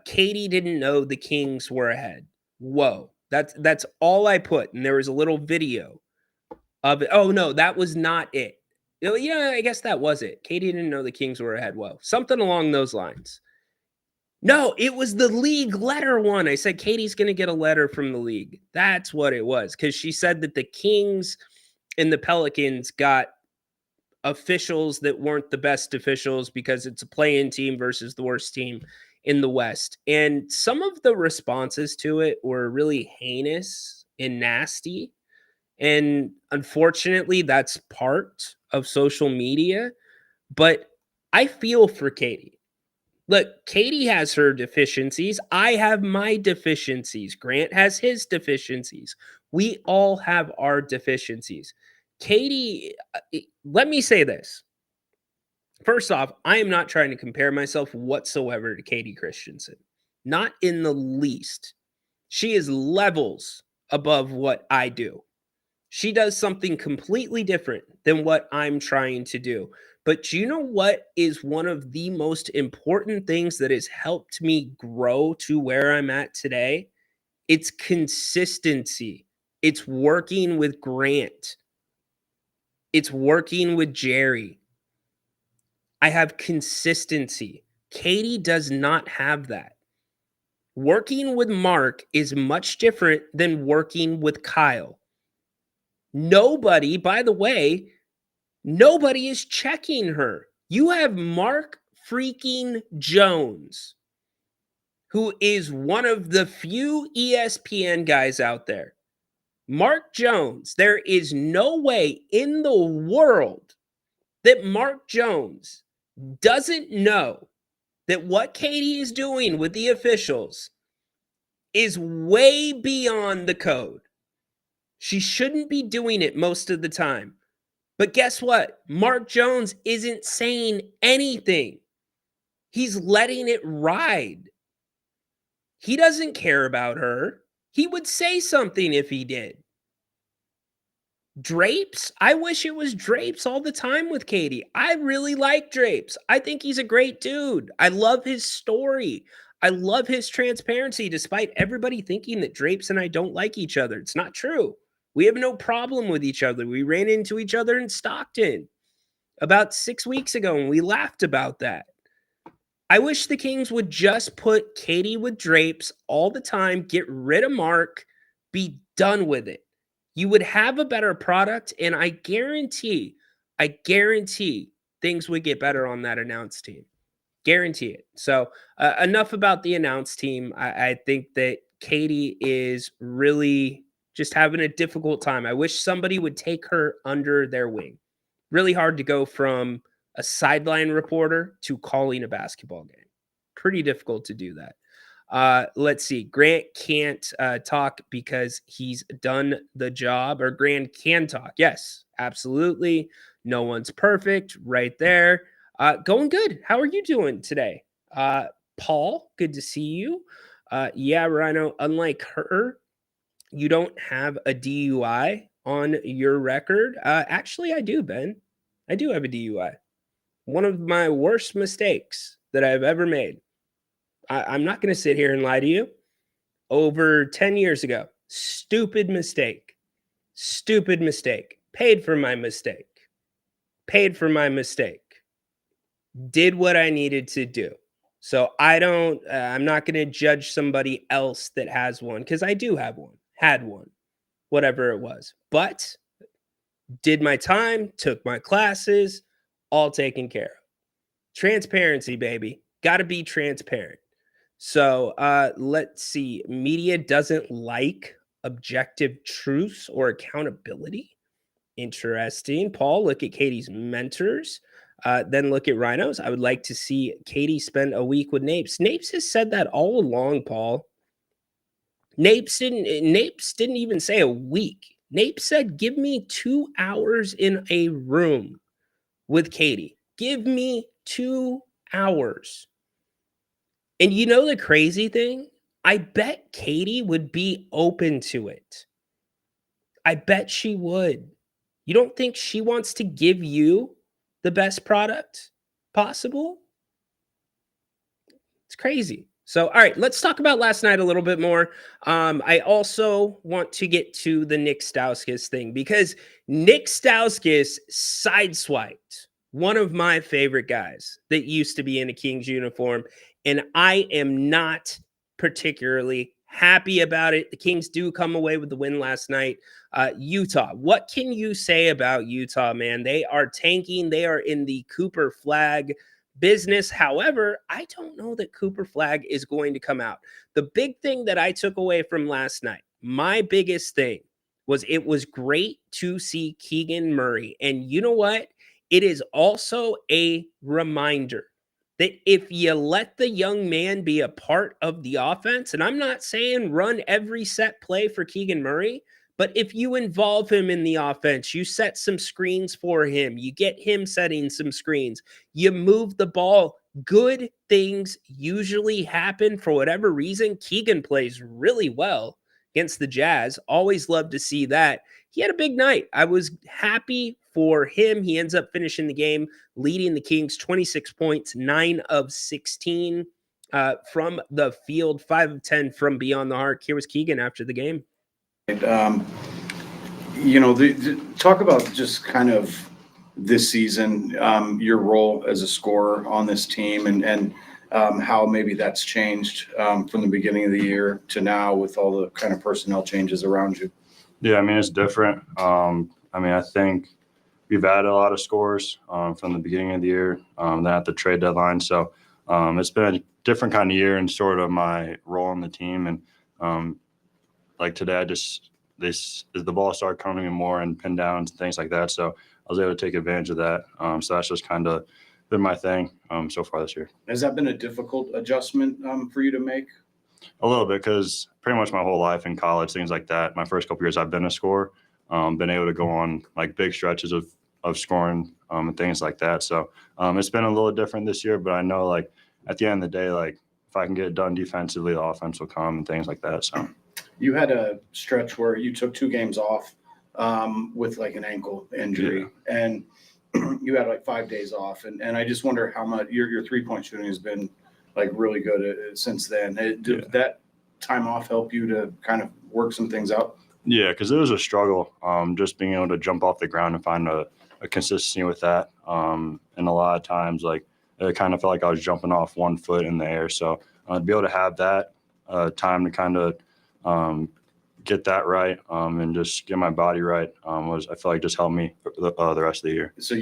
Katie didn't know the Kings were ahead. Whoa. That's all I put. And there was a little video of it. Oh, no, that was not it. Yeah, I guess that was it. Katie didn't know the Kings were ahead. Whoa. Something along those lines. No, it was the league letter one. I said, Katie's going to get a letter from the league. That's what it was. Because she said that the Kings and the Pelicans got officials that weren't the best officials because it's a play-in team versus the worst team in the West. And some of the responses to it were really heinous and nasty. And unfortunately, that's part of social media. But I feel for Katie. Look, Katie has her deficiencies. I have my deficiencies. Grant has his deficiencies. We all have our deficiencies. Katie, let me say this. First off, I am not trying to compare myself whatsoever to Katie Christensen. Not in the least. She is levels above what I do. She does something completely different than what I'm trying to do. But you know what is one of the most important things that has helped me grow to where I'm at today? It's consistency. It's working with Grant. It's working with Jerry. I have consistency. Katie does not have that. Working with Mark is much different than working with Kyle. Nobody, by the way, nobody is checking her. You have Mark freaking Jones, who is one of the few ESPN guys out there. Mark Jones, there is no way in the world that Mark Jones doesn't know that what Katie is doing with the officials is way beyond the code. She shouldn't be doing it most of the time. But guess what? Mark Jones isn't saying anything. He's letting it ride. He doesn't care about her. He would say something if he did. Drapes? I wish it was Drapes all the time with Katie. I really like Drapes. I think he's a great dude. I love his story. I love his transparency, despite everybody thinking that Drapes and I don't like each other. It's not true. We have no problem with each other. We ran into each other in Stockton about 6 weeks ago, and we laughed about that. I wish the Kings would just put Katie with Drapes all the time, get rid of Mark, be done with it. You would have a better product, and I guarantee things would get better on that announce team. Guarantee it. So enough about the announce team. I think that Katie is really just having a difficult time. I wish somebody would take her under their wing. Really hard to go from a sideline reporter to calling a basketball game. Pretty difficult to do that. Let's see. Grant can't talk because he's done the job, or Grant can talk. Yes, absolutely. No one's perfect right there. Going good. How are you doing today? Paul, good to see you. Yeah, Rhino, unlike her, you don't have a DUI on your record. Actually, I do, Ben. I do have a DUI. One of my worst mistakes that I've ever made. I'm not going to sit here and lie to you. Over 10 years ago, stupid mistake. Stupid mistake. Paid for my mistake. Paid for my mistake. Did what I needed to do. So I'm not going to judge somebody else that has one, because I do have one. Had one. Whatever it was. But did my time, took my classes, all taken care of. Transparency, baby. Got to be transparent. So let's see. Media doesn't like objective truths or accountability. Interesting. Paul, look at Katie's mentors. Then look at Rhinos. I would like to see Katie spend a week with Napes. Napes has said that all along, Paul. Napes didn't even say a week. Napes said, give me 2 hours in a room with Katie. Give me 2 hours. And you know the crazy thing? I bet Katie would be open to it. I bet she would. You don't think she wants to give you the best product possible? It's crazy. So, all right, let's talk about last night a little bit more. I also want to get to the Nick Stauskas thing, because Nick Stauskas sideswiped one of my favorite guys that used to be in a Kings uniform, and I am not particularly happy about it. The Kings do come away with the win last night. Utah, what can you say about Utah, man? They are tanking. They are in the Cooper Flag business. However, I don't know that Cooper Flag is going to come out. The big thing that I took away from last night, my biggest thing, was it was great to see Keegan Murray. And you know what? It is also a reminder that if you let the young man be a part of the offense, and I'm not saying run every set play for Keegan Murray, but if you involve him in the offense, you set some screens for him, you get him setting some screens, you move the ball, good things usually happen. For whatever reason, Keegan plays really well. against the Jazz. Always love to see that. He had a big night. I was happy for him. He ends up finishing the game, leading the Kings 26 points, 9 of 16 from the field, 5 of 10 from beyond the arc. Here was Keegan after the game. Talk about just kind of this season, your role as a scorer on this team, and how maybe that's changed from the beginning of the year to now with all the kind of personnel changes around you. Yeah, I mean, it's different. I think we've added a lot of scores from the beginning of the year, then at the trade deadline. So it's been a different kind of year in sort of my role on the team. And like today, the ball started coming in more and pin downs and things like that. So I was able to take advantage of that. So that's just kind of been my thing so far this year. Has that been a difficult adjustment for you to make? A little bit, because pretty much my whole life in college, things like that, my first couple years I've been a scorer, been able to go on like big stretches of scoring and things like that. So it's been a little different this year, but I know like at the end of the day, like if I can get it done defensively, the offense will come and things like that. So you had a stretch where you took 2 games off with like an ankle injury, and you had like 5 days off. And I just wonder how much your 3-point shooting has been like really good since then. Did that time off help you to kind of work some things out? Yeah, because it was a struggle just being able to jump off the ground and find a consistency with that. And a lot of times, like, it kind of felt like I was jumping off 1 foot in the air. So to be able to have that time to kind of get that right and just get my body right I feel like just helped me the rest of the year. So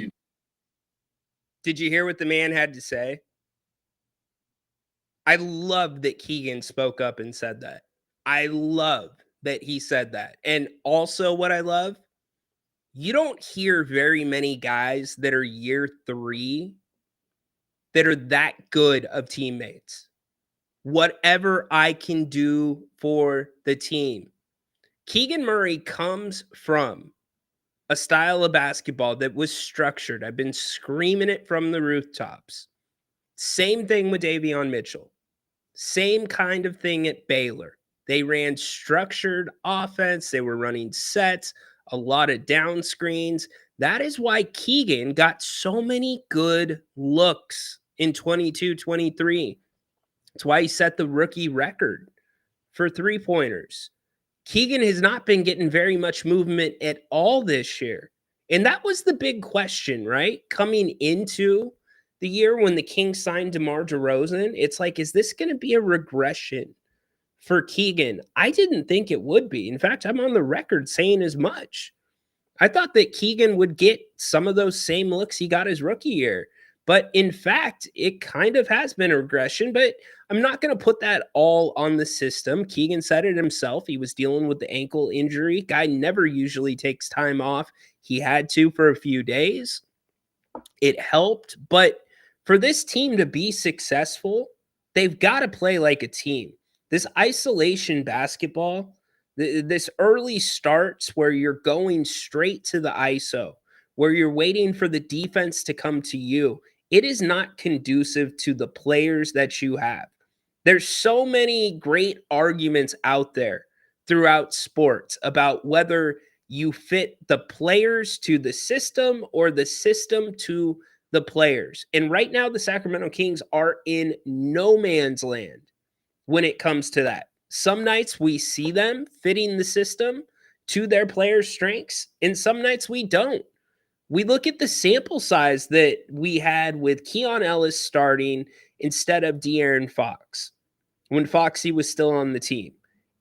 Did you hear what the man had to say? I love that Keegan spoke up and said that. I love that he said that. And also what I love, you don't hear very many guys that are year 3 that are that good of teammates. Whatever I can do for the team. Keegan Murray comes from a style of basketball that was structured. I've been screaming it from the rooftops. Same thing with Davion Mitchell. Same kind of thing at Baylor. They ran structured offense. They were running sets, a lot of down screens. That is why Keegan got so many good looks in 22-23. That's why he set the rookie record for 3-pointers. Keegan has not been getting very much movement at all this year. And that was the big question, right? Coming into the year when the Kings signed DeMar DeRozan, it's like, is this going to be a regression for Keegan? I didn't think it would be. In fact, I'm on the record saying as much. I thought that Keegan would get some of those same looks he got his rookie year. But in fact, it kind of has been a regression, but I'm not going to put that all on the system. Keegan said it himself. He was dealing with the ankle injury. Guy never usually takes time off. He had to for a few days. It helped. But for this team to be successful, they've got to play like a team. This isolation basketball, this early starts where you're going straight to the ISO, where you're waiting for the defense to come to you, it is not conducive to the players that you have. There's so many great arguments out there throughout sports about whether you fit the players to the system or the system to the players. And right now, the Sacramento Kings are in no man's land when it comes to that. Some nights we see them fitting the system to their players' strengths, and some nights we don't. We look at the sample size that we had with Keon Ellis starting instead of De'Aaron Fox when Foxy was still on the team.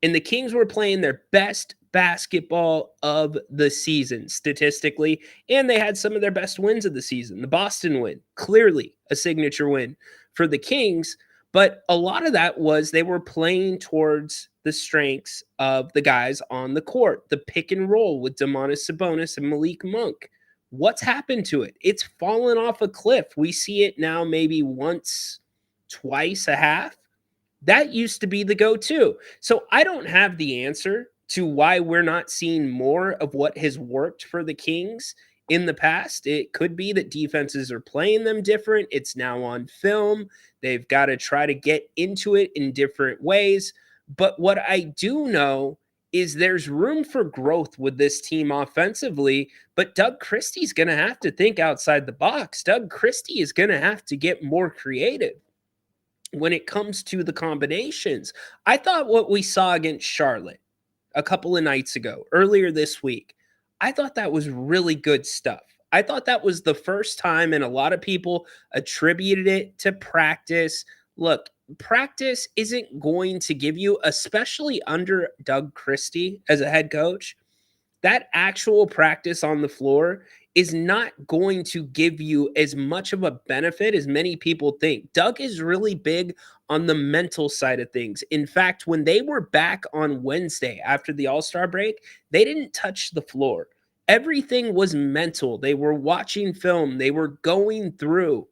And the Kings were playing their best basketball of the season statistically, and they had some of their best wins of the season. The Boston win, clearly a signature win for the Kings, but a lot of that was they were playing towards the strengths of the guys on the court, the pick and roll with Domantas Sabonis and Malik Monk. What's happened to it? It's fallen off a cliff. We see it now maybe once, twice a half. That used to be the go-to. So I don't have the answer to why we're not seeing more of what has worked for the Kings in the past. It could be that defenses are playing them different. It's now on film. They've got to try to get into it in different ways. But what I do know is there's room for growth with this team offensively, but Doug Christie's going to have to think outside the box. Doug Christie is going to have to get more creative when it comes to the combinations. I thought what we saw against Charlotte a couple of nights ago, earlier this week, I thought that was really good stuff. I thought that was the first time, and a lot of people attributed it to practice. Look, practice isn't going to give you, especially under Doug Christie as a head coach, that actual practice on the floor is not going to give you as much of a benefit as many people think. Doug is really big on the mental side of things. In fact, when they were back on Wednesday after the All-Star break, they didn't touch the floor. Everything was mental. They were watching film. They were going through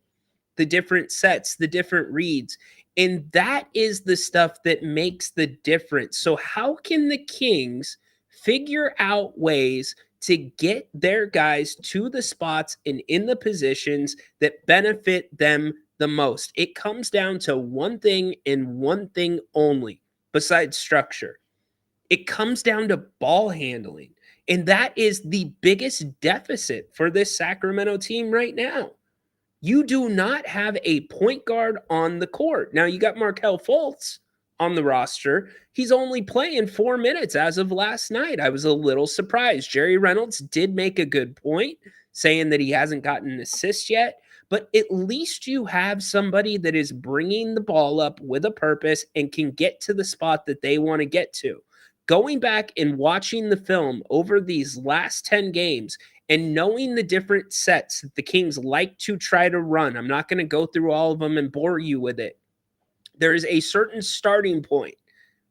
the different sets, the different reads. And that is the stuff that makes the difference. So how can the Kings figure out ways to get their guys to the spots and in the positions that benefit them the most? It comes down to one thing and one thing only, besides structure. It comes down to ball handling. And that is the biggest deficit for this Sacramento team right now. You do not have a point guard on the court. Now, you got Markelle Fultz on the roster. He's only playing 4 minutes as of last night. I was a little surprised. Jerry Reynolds did make a good point, saying that he hasn't gotten an assist yet, but at least you have somebody that is bringing the ball up with a purpose and can get to the spot that they want to get to. Going back and watching the film over these last 10 games and knowing the different sets that the Kings like to try to run, I'm not going to go through all of them and bore you with it. There is a certain starting point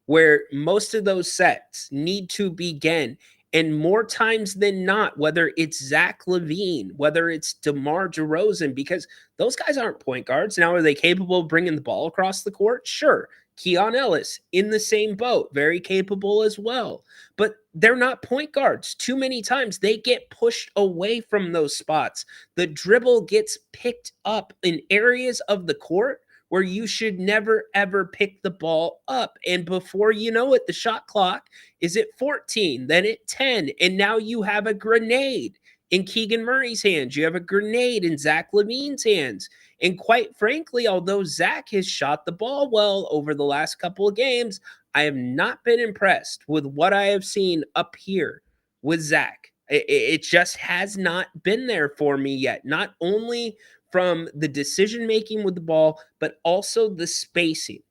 where most of those sets need to begin. And more times than not, whether it's Zach LaVine, whether it's DeMar DeRozan, because those guys aren't point guards. Now, are they capable of bringing the ball across the court? Sure. Keon Ellis in the same boat, very capable as well. But they're not point guards. Too many times they get pushed away from those spots. The dribble gets picked up in areas of the court where you should never, ever pick the ball up. And before you know it, the shot clock is at 14, then at 10, and now you have a grenade in Keegan Murray's hands. You have a grenade in Zach LaVine's hands. And quite frankly, although Zach has shot the ball well over the last couple of games, I have not been impressed with what I have seen up here with Zach. It just has not been there for me yet. Not only from the decision-making with the ball, but also the spacing.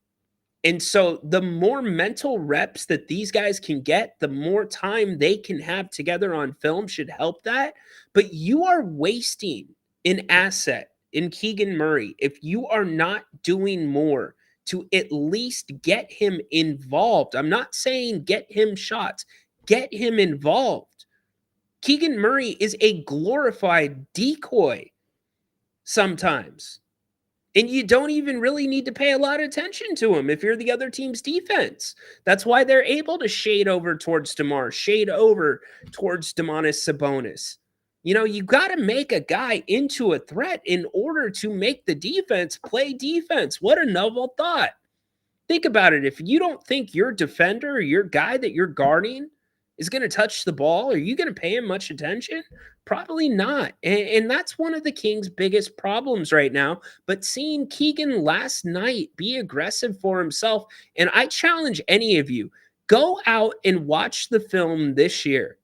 And so the more mental reps that these guys can get, the more time they can have together on film should help that. But you are wasting an asset in Keegan Murray if you are not doing more to at least get him involved. I'm not saying get him shots, get him involved. Keegan Murray is a glorified decoy sometimes. And you don't even really need to pay a lot of attention to him if you're the other team's defense. That's why they're able to shade over towards DeMar, shade over towards Domantas Sabonis. You know, you got to make a guy into a threat in order to make the defense play defense. What a novel thought. Think about it. If you don't think your defender or your guy that you're guarding is going to touch the ball, are you going to pay him much attention? Probably not. And that's one of the Kings' biggest problems right now. But seeing Keegan last night be aggressive for himself, and I challenge any of you, go out and watch the film this year.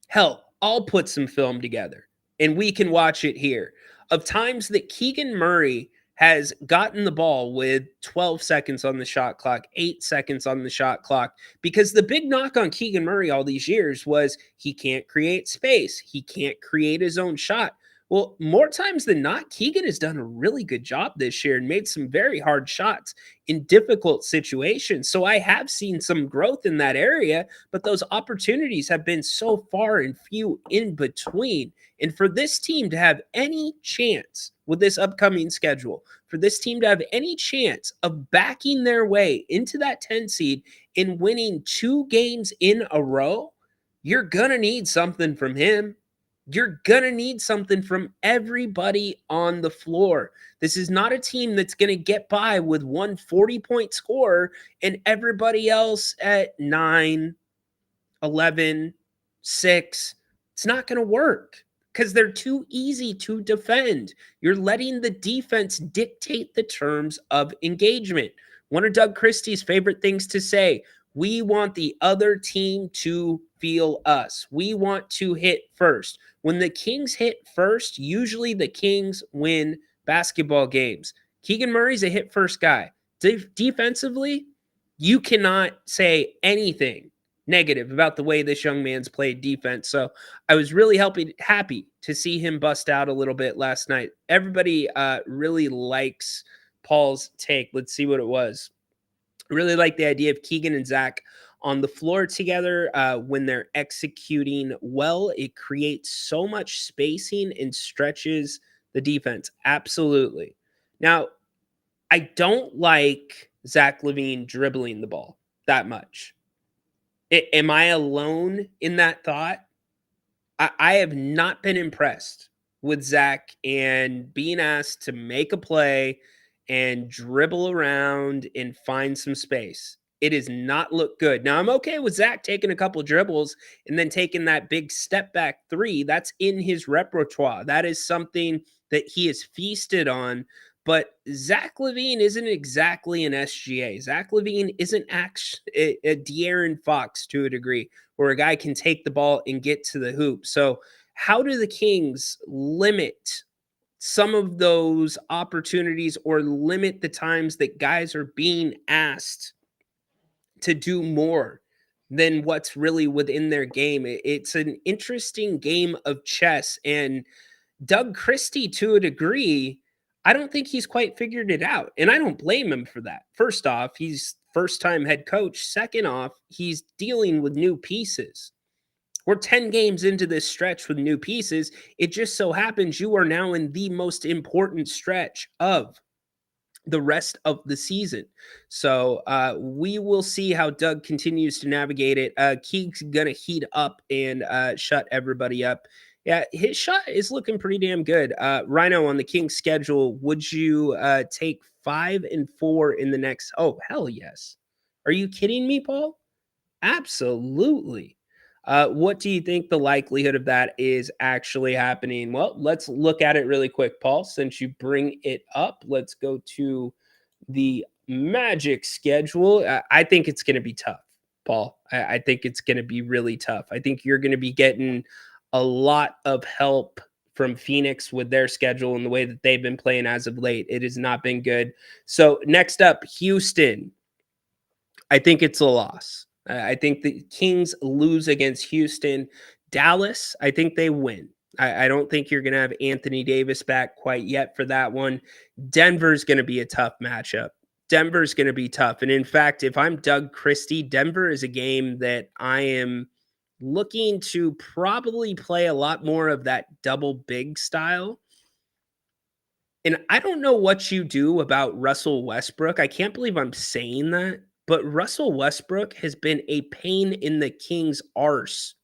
Hell, I'll put some film together and we can watch it here of times that Keegan Murray has gotten the ball with 12 seconds on the shot clock, 8 seconds on the shot clock, because the big knock on Keegan Murray all these years was he can't create space. He can't create his own shot. Well, more times than not, Keegan has done a really good job this year and made some very hard shots in difficult situations. So I have seen some growth in that area, but those opportunities have been so far and few in between. And for this team to have any chance with this upcoming schedule, for this team to have any chance of backing their way into that 10 seed and winning 2 games in a row, you're going to need something from him. You're going to need something from everybody on the floor. This is not a team that's going to get by with one 40-point scorer and everybody else at 9, 11, 6. It's not going to work because they're too easy to defend. You're letting the defense dictate the terms of engagement. One of Doug Christie's favorite things to say, we want the other team to feel us. We want to hit first. When the Kings hit first, usually the Kings win basketball games. Keegan Murray's a hit first guy. Defensively, you cannot say anything negative about the way this young man's played defense. So I was really happy to see him bust out a little bit last night. Everybody really likes Paul's take. Let's see what it was. I really like the idea of Keegan and Zach on the floor together when they're executing well. It creates so much spacing and stretches the defense. Absolutely. Now, I don't like Zach LaVine dribbling the ball that much. Am I alone in that thought? I have not been impressed with Zach and being asked to make a play and dribble around and find some space. It does not look good. Now, I'm okay with Zach taking a couple dribbles and then taking that big step back three. That's in his repertoire. That is something that he has feasted on. But Zach LaVine isn't exactly an SGA. Zach LaVine isn't actually a De'Aaron Fox to a degree, where a guy can take the ball and get to the hoop. So how do the Kings limit some of those opportunities or limit the times that guys are being asked to do more than what's really within their game? It's an interesting game of chess. And Doug Christie, to a degree, I don't think he's quite figured it out. And I don't blame him for that. First off, he's first-time head coach. Second off, he's dealing with new pieces. We're 10 games into this stretch with new pieces. It just so happens you are now in the most important stretch of the rest of the season. So we will see how Doug continues to navigate it. Keeg's going to heat up and shut everybody up. Yeah, his shot is looking pretty damn good. Rhino, on the Kings schedule, would you take 5 and 4 in the next? Oh, hell yes. Are you kidding me, Paul? Absolutely. What do you think the likelihood of that is actually happening? Well, let's look at it really quick, Paul. Since you bring it up, let's go to the Magic schedule. I think it's going to be tough, Paul. I think it's going to be really tough. I think you're going to be getting a lot of help from Phoenix with their schedule and the way that they've been playing as of late. It has not been good. So next up, Houston. I think it's a loss. I think the Kings lose against Houston. Dallas, I think they win. I don't think you're going to have Anthony Davis back quite yet for that one. Denver's going to be a tough matchup. Denver's going to be tough. And in fact, if I'm Doug Christie, Denver is a game that I am looking to probably play a lot more of that double big style. And I don't know what you do about Russell Westbrook. I can't believe I'm saying that. But Russell Westbrook has been a pain in the Kings' arse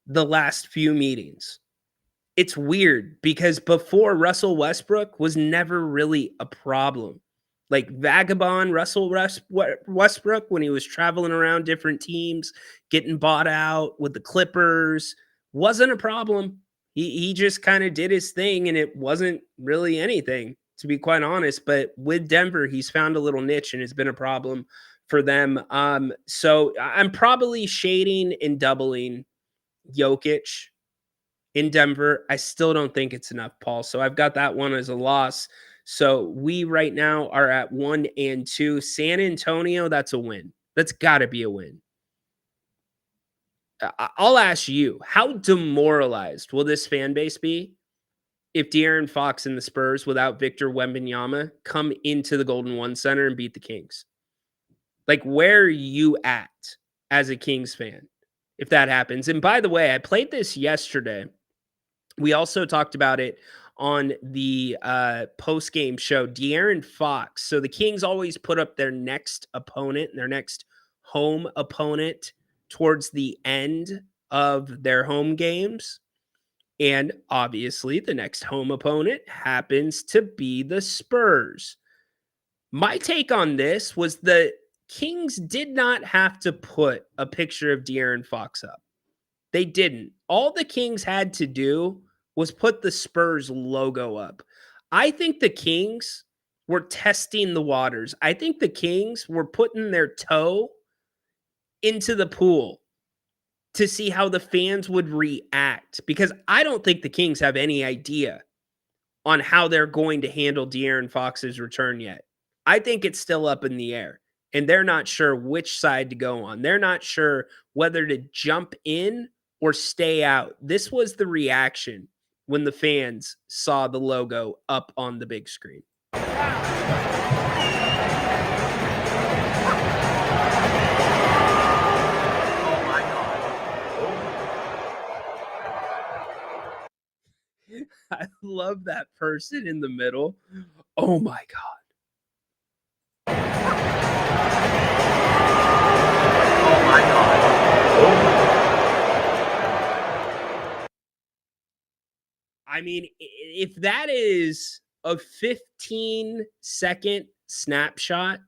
the last few meetings. It's weird because before, Russell Westbrook was never really a problem. Like vagabond Russell Westbrook, when he was traveling around different teams, getting bought out with the Clippers, wasn't a problem. He just kind of did his thing, and it wasn't really anything, to be quite honest. But with Denver, he's found a little niche, and it's been a problem for them. So I'm probably shading and doubling Jokic in Denver. I still don't think it's enough, Paul. So I've got that one as a loss. So we right now are at 1 and 2. San Antonio, that's a win. That's got to be a win. I'll ask you, how demoralized will this fan base be if De'Aaron Fox and the Spurs without Victor Wembanyama come into the Golden One Center and beat the Kings? Like, where are you at as a Kings fan if that happens? And by the way, I played this yesterday. We also talked about it on the post-game show. De'Aaron Fox. So the Kings always put up their next opponent, their next home opponent, towards the end of their home games. And obviously, the next home opponent happens to be the Spurs. My take on this was the Kings did not have to put a picture of De'Aaron Fox up. They didn't. All the Kings had to do was put the Spurs logo up. I think the Kings were testing the waters. I think the Kings were putting their toe into the pool to see how the fans would react, because I don't think the Kings have any idea on how they're going to handle De'Aaron Fox's return yet. I think it's still up in the air, and they're not sure which side to go on. They're not sure whether to jump in or stay out. This was the reaction when the fans saw the logo up on the big screen. I love that person in the middle. Oh my God. Oh my God. I mean, if that is a 15-second snapshot,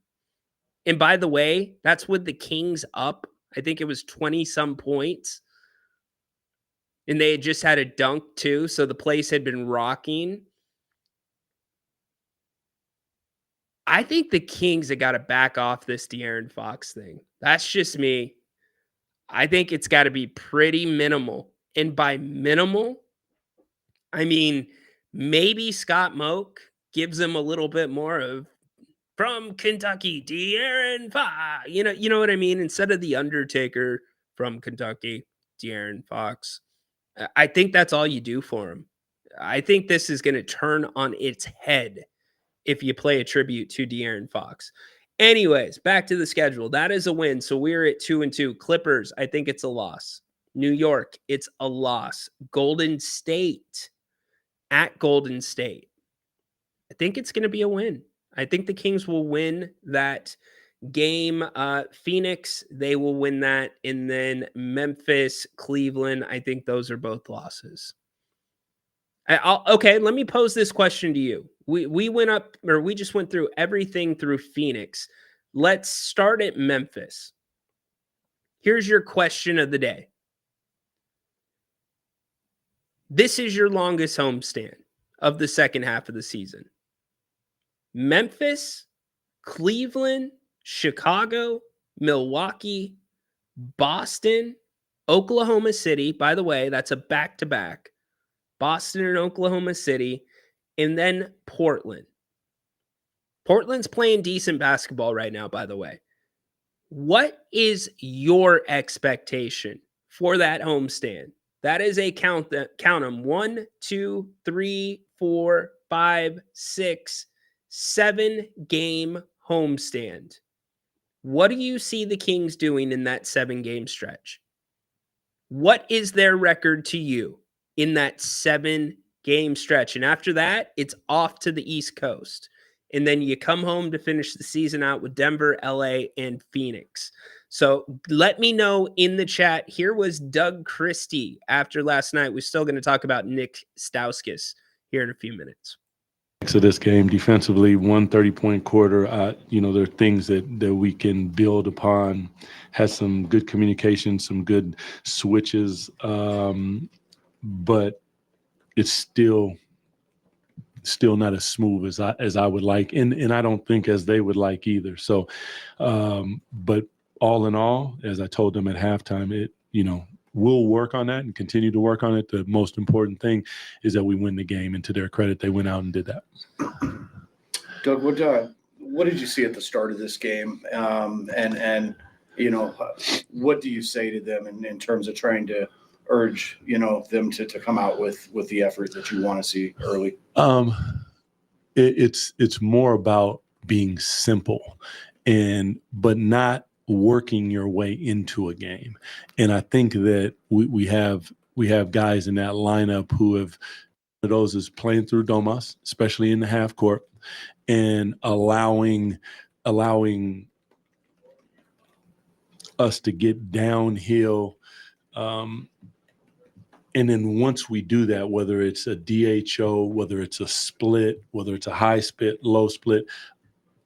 and by the way, that's with the Kings up, I think it was 20-some points. And they had just had a dunk too, so the place had been rocking. I think the Kings have got to back off this De'Aaron Fox thing. That's just me. I think it's got to be pretty minimal. And by minimal, I mean maybe Scott Moak gives him a little bit more of from Kentucky, De'Aaron Fox. You know what I mean? Instead of the Undertaker from Kentucky, De'Aaron Fox. I think that's all you do for him. I think this is going to turn on its head if you play a tribute to De'Aaron Fox. Anyways, back to the schedule. That is a win. So we're at 2-2. Clippers, I think it's a loss. New York, it's a loss. Golden State, at Golden State, I think it's going to be a win. I think the Kings will win that game. Phoenix, they will win that. And then Memphis, Cleveland, I think those are both losses. Okay, let me pose this question to you. We just went through everything through Phoenix. Let's start at Memphis. Here's your question of the day. This is your longest homestand of the second half of the season. Memphis, Cleveland, Chicago, Milwaukee, Boston, Oklahoma City. By the way, that's a back-to-back. Boston and Oklahoma City, and then Portland. Portland's playing decent basketball right now, by the way. What is your expectation for that homestand? That is a count them 1, 2, 3, 4, 5, 6, 7 game homestand. What do you see the Kings doing in that 7-game stretch? What is their record to you in that 7-game stretch? And after that, it's off to the East Coast. And then you come home to finish the season out with Denver, LA, and Phoenix. So let me know in the chat. Here was Doug Christie after last night. We're still going to talk about Nick Stauskas here in a few minutes. To this game defensively, 130-point quarter. There are things that we can build upon. Has some good communication, some good switches, but it's still not as smooth as I would like, and I don't think as they would like either. So, but all in all, as I told them at halftime, we'll work on that and continue to work on it. The most important thing is that we win the game, and to their credit, they went out and did that. Doug, what did you see at the start of this game? And what do you say to them in terms of trying to urge, them to come out with the effort that you want to see early? It's more about being simple but not working your way into a game. And I think that we have guys in that lineup who have those is playing through Domas, especially in the half court, and allowing us to get downhill. And then once we do that, whether it's a DHO, whether it's a split, whether it's a high split, low split,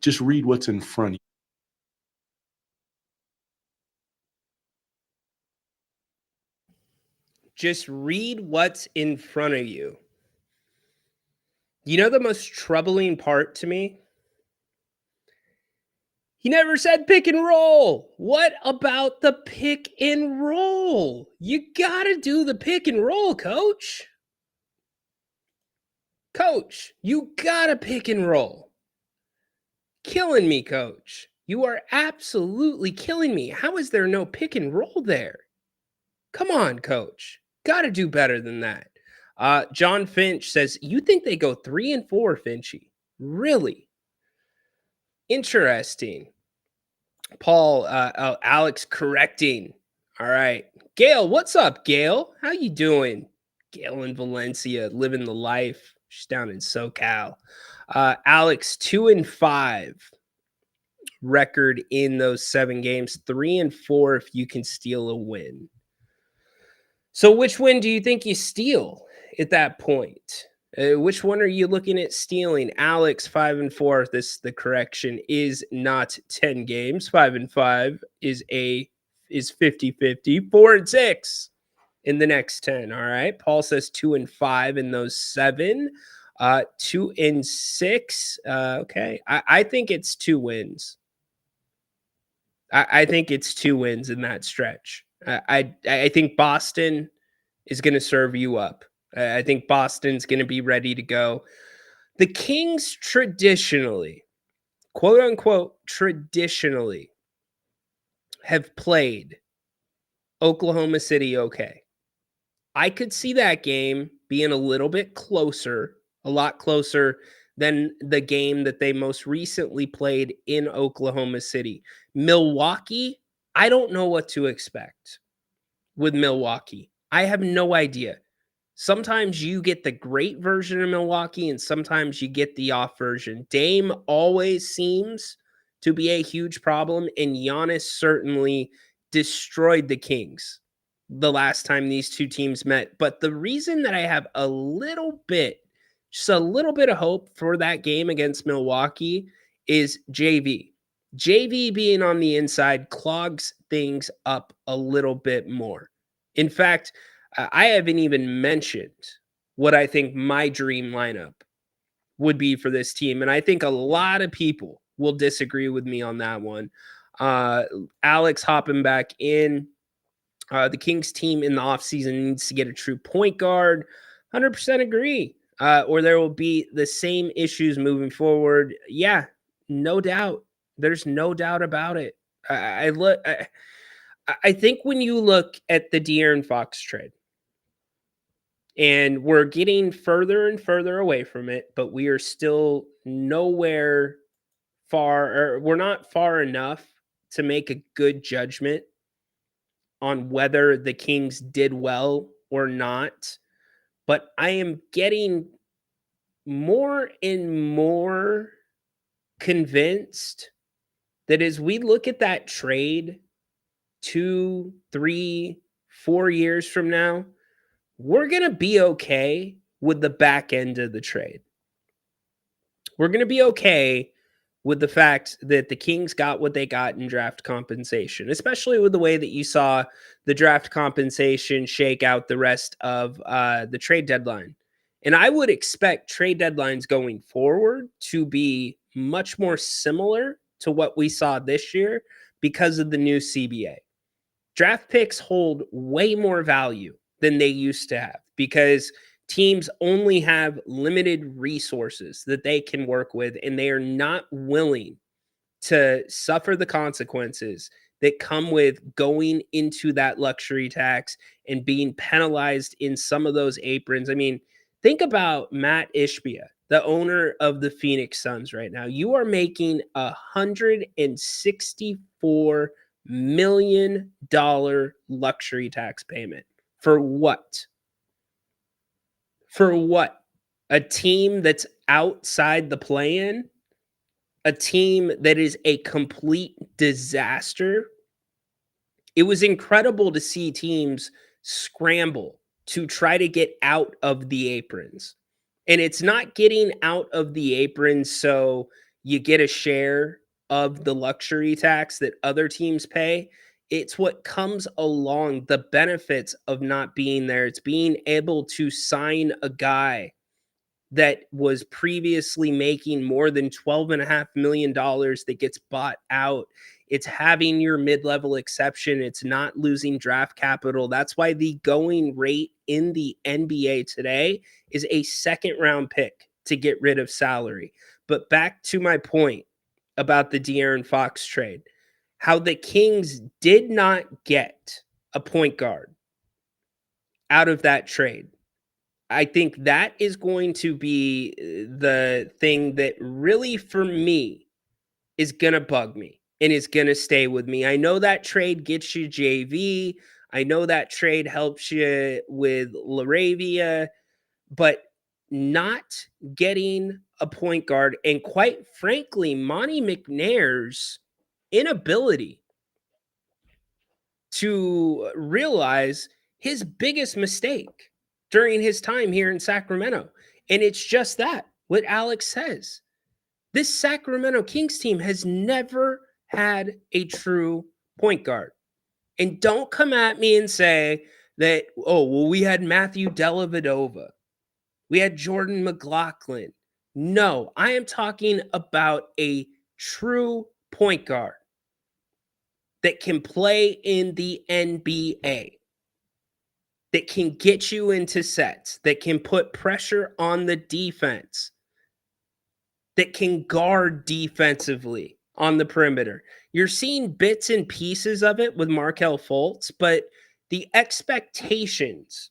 just read what's in front of you. Just read what's in front of you. You know the most troubling part to me? He never said pick and roll. What about the pick and roll? You got to do the pick and roll, coach. Coach, you got to pick and roll. Killing me, coach. You are absolutely killing me. How is there no pick and roll there? Come on, coach. Got to do better than that. John Finch says, you think they go 3-4, Finchy? Really? Interesting. Paul, Alex correcting. All right. Gail, what's up, Gail? How you doing? Gail in Valencia, living the life. She's down in SoCal. Alex, 2-5 record in those 7 games. 3-4 if you can steal a win. So which win do you think you steal at that point? Which one are you looking at stealing? Alex, 5-4. The correction is not 10 games. 5-5 is 50-50. 4-6 in the next 10. All right. Paul says 2-5 in those 7. 2-6. Okay. I think it's 2 wins. I think it's 2 wins in that stretch. I think Boston is going to serve you up. I think Boston's going to be ready to go. The Kings traditionally, quote unquote, traditionally have played Oklahoma City okay. I could see that game being a little bit closer, a lot closer than the game that they most recently played in Oklahoma City. Milwaukee, I don't know what to expect with Milwaukee. I have no idea. Sometimes you get the great version of Milwaukee and sometimes you get the off version. Dame always seems to be a huge problem, and Giannis certainly destroyed the Kings the last time these two teams met. But the reason that I have a little bit, just a little bit of hope for that game against Milwaukee is JV. JV being on the inside clogs things up a little bit more. In fact, I haven't even mentioned what I think my dream lineup would be for this team. And I think a lot of people will disagree with me on that one. Alex hopping back in. The Kings team in the offseason needs to get a true point guard. 100% agree. Or there will be the same issues moving forward. Yeah, no doubt. There's no doubt about it. I think when you look at the De'Aaron Fox trade, and we're getting further and further away from it, but we are still nowhere far, or we're not far enough to make a good judgment on whether the Kings did well or not. But I am getting more and more convinced that as we look at that trade 2, 3, 4 years from now, we're going to be okay with the back end of the trade. We're going to be okay with the fact that the Kings got what they got in draft compensation, especially with the way that you saw the draft compensation shake out the rest of the trade deadline. And I would expect trade deadlines going forward to be much more similar to what we saw this year because of the new CBA. Draft picks hold way more value than they used to have because teams only have limited resources that they can work with, and they are not willing to suffer the consequences that come with going into that luxury tax and being penalized in some of those aprons. I mean, think about Matt Ishbia, the owner of the Phoenix Suns right now. You are making $164 million luxury tax payment. For what? For what? A team that's outside the play-in? A team that is a complete disaster? It was incredible to see teams scramble to try to get out of the aprons. And it's not getting out of the aprons so you get a share of the luxury tax that other teams pay. It's what comes along, the benefits of not being there. It's being able to sign a guy that was previously making more than $12.5 million that gets bought out. It's having your mid-level exception. It's not losing draft capital. That's why the going rate in the NBA today is a second-round pick to get rid of salary. But back to my point about the De'Aaron Fox trade, how the Kings did not get a point guard out of that trade. I think that is going to be the thing that really, for me, is going to bug me and is going to stay with me. I know that trade gets you JV. I know that trade helps you with Laravia, but not getting a point guard, and quite frankly, Monty McNair's inability to realize his biggest mistake during his time here in Sacramento. And it's just that, what Alex says. This Sacramento Kings team has never had a true point guard. And don't come at me and say that, oh, well, we had Matthew Dellavedova. We had Jordan McLaughlin. No, I am talking about a true point guard that can play in the NBA, that can get you into sets, that can put pressure on the defense, that can guard defensively on the perimeter. You're seeing bits and pieces of it with Markelle Fultz, but the expectations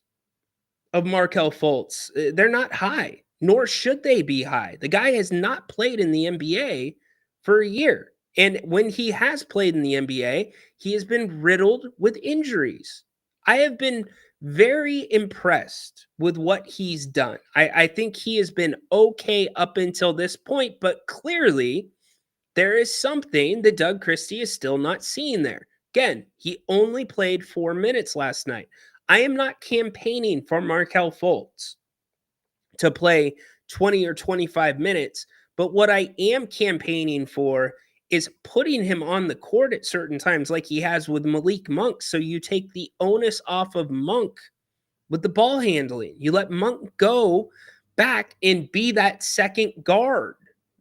of Markelle Fultz, they're not high, nor should they be high. The guy has not played in the NBA for a year. And when he has played in the NBA, he has been riddled with injuries. I have been very impressed with what he's done. I think he has been okay up until this point, but clearly there is something that Doug Christie is still not seeing there. Again, he only played 4 minutes last night. I am not campaigning for Markelle Fultz to play 20 or 25 minutes, but what I am campaigning for is putting him on the court at certain times like he has with Malik Monk, so you take the onus off of Monk with the ball handling. You let Monk go back and be that second guard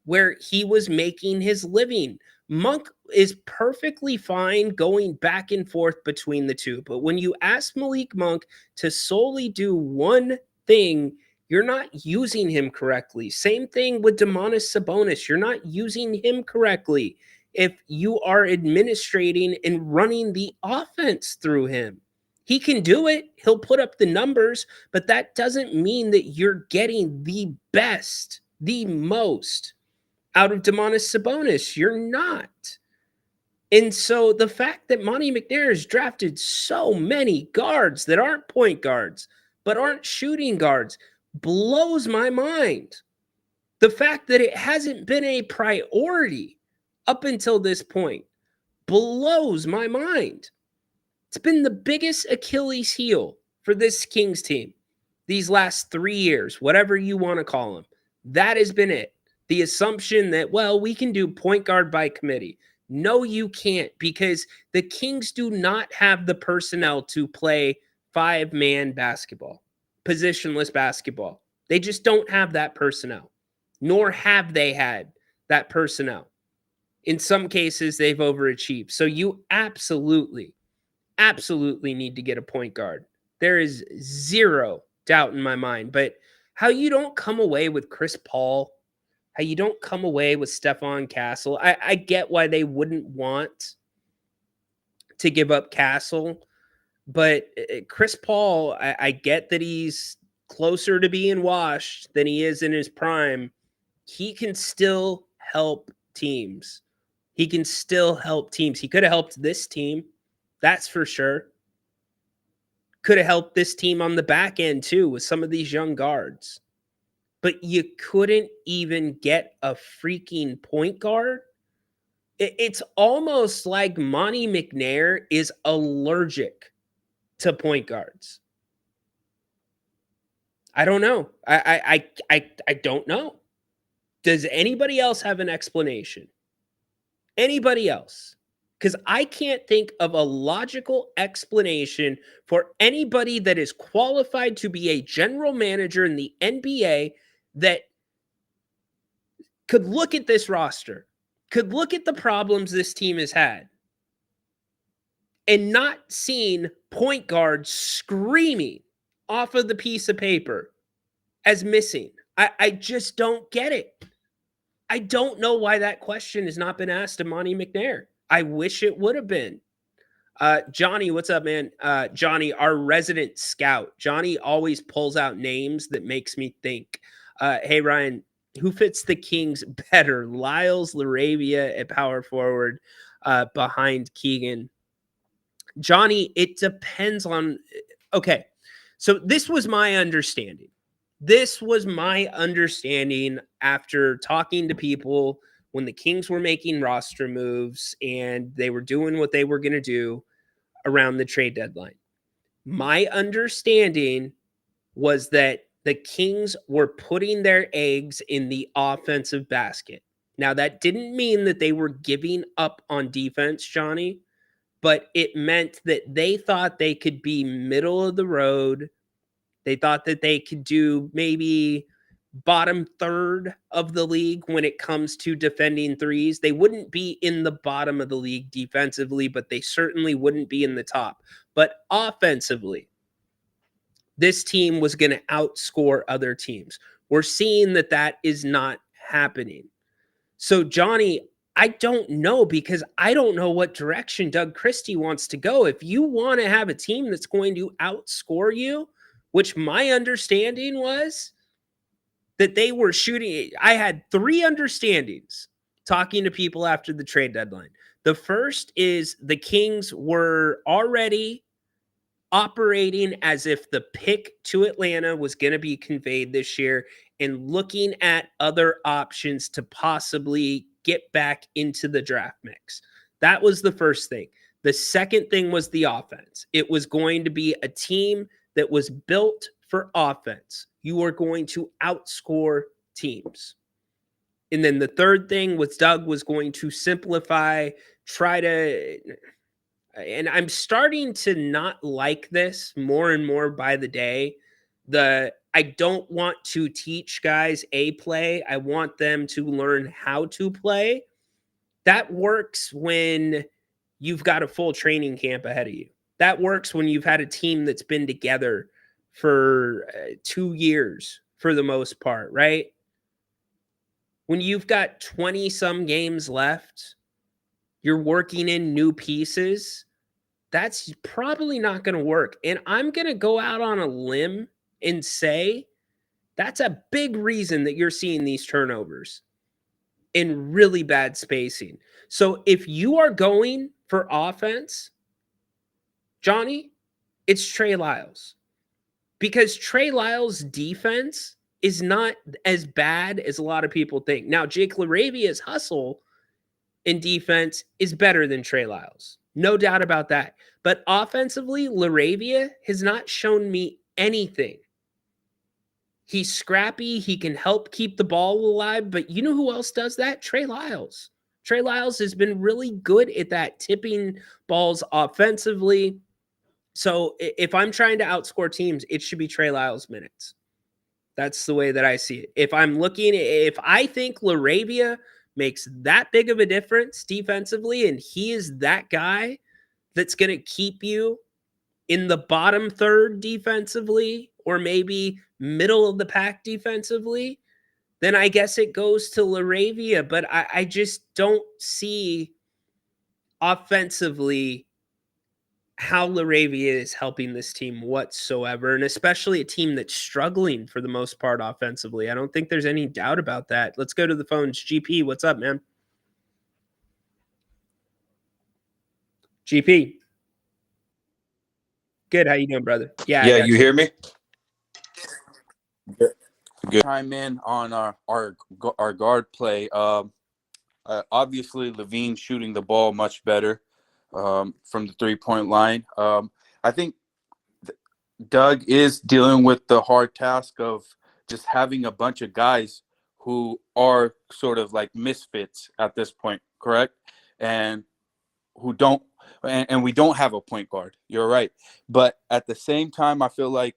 where he was making his living. Monk is perfectly fine going back and forth between the two, but when you ask Malik Monk to solely do one thing, you're not using him correctly. Same thing with Domantas Sabonis. You're not using him correctly if you are administrating and running the offense through him. He can do it. He'll put up the numbers, but that doesn't mean that you're getting the best, the most out of Domantas Sabonis. You're not. And so the fact that Monty McNair has drafted so many guards that aren't point guards, but aren't shooting guards, blows my mind. The fact that it hasn't been a priority up until this point blows my mind. It's been the biggest Achilles heel for this Kings team these last 3 years, whatever you want to call them. That has been it. The assumption that, well, we can do point guard by committee. No, you can't, because the Kings do not have the personnel to play 5-man basketball, positionless basketball. They just don't have that personnel, nor have they had that personnel. In some cases, they've overachieved. So you absolutely need to get a point guard. There is zero doubt in my mind. But how you don't come away with Chris Paul, how you don't come away with Stephon Castle, I get why they wouldn't want to give up Castle. But Chris Paul, I get that he's closer to being washed than he is in his prime. He can still help teams. He can still help teams. He could have helped this team. That's for sure. Could have helped this team on the back end too with some of these young guards. But you couldn't even get a freaking point guard. It's almost like Monty McNair is allergic to point guards. I don't know. I don't know. Does anybody else have an explanation? Anybody else? because I can't think of a logical explanation for anybody that is qualified to be a general manager in the NBA that could look at this roster, could look at the problems this team has had, and not seen point guards screaming off of the piece of paper as missing. I just don't get it. I don't know why that question has not been asked to Monty McNair. I wish it would have been. Johnny, what's up, man? Johnny, our resident scout. Johnny always pulls out names that makes me think. Hey, Ryan, who fits the Kings better? Lyles, Laravia at power forward behind Keegan. Johnny, it depends on... Okay, so this was my understanding. This was my understanding after talking to people when the Kings were making roster moves and they were doing what they were going to do around the trade deadline. My understanding was that the Kings were putting their eggs in the offensive basket. Now, that didn't mean that they were giving up on defense, Johnny, but it meant that they thought they could be middle of the road. They thought that they could do maybe bottom third of the league when it comes to defending threes. They wouldn't be in the bottom of the league defensively, but they certainly wouldn't be in the top. But offensively, this team was going to outscore other teams. We're seeing that that is not happening. So, Johnny, I don't know, because I don't know what direction Doug Christie wants to go. If you want to have a team that's going to outscore you, which my understanding was that they were shooting. I had 3 understandings talking to people after the trade deadline. The first is the Kings were already operating as if the pick to Atlanta was going to be conveyed this year and looking at other options to possibly get back into the draft mix. That was the first thing. The second thing was the offense. It was going to be a team that was built for offense. You are going to outscore teams. And then the third thing was Doug was going to simplify, and I'm starting to not like this more and more by the day. I don't want to teach guys a play. I want them to learn how to play. That works when you've got a full training camp ahead of you. That works when you've had a team that's been together for 2 years for the most part, right? When you've got 20 some games left, you're working in new pieces. That's probably not going to work. And I'm going to go out on a limb and say that's a big reason that you're seeing these turnovers and really bad spacing. So if you are going for offense, Johnny, it's Trey Lyles. Because Trey Lyles' defense is not as bad as a lot of people think. Now, Jake LaRavia's hustle in defense is better than Trey Lyles. No doubt about that. But offensively, LaRavia has not shown me anything. He's scrappy. He can help keep the ball alive. But you know who else does that? Trey Lyles. Trey Lyles has been really good at that, tipping balls offensively. So if I'm trying to outscore teams, it should be Trey Lyles minutes. That's the way that I see it. If I think LaRavia makes that big of a difference defensively, and he is that guy that's going to keep you in the bottom third defensively, or maybe middle of the pack defensively, then I guess it goes to LaRavia. But I just don't see offensively how LaRavia is helping this team whatsoever, and especially a team that's struggling for the most part offensively. I don't think there's any doubt about that. Let's go to the phones. GP, what's up, man? GP. Good. How you doing, brother? Yeah, you hear me? Good. Chime in on our guard play. Obviously, Levine shooting the ball much better from the 3-point line. I think Doug is dealing with the hard task of just having a bunch of guys who are sort of like misfits at this point, correct? And don't, and we don't have a point guard. You're right, but at the same time, I feel like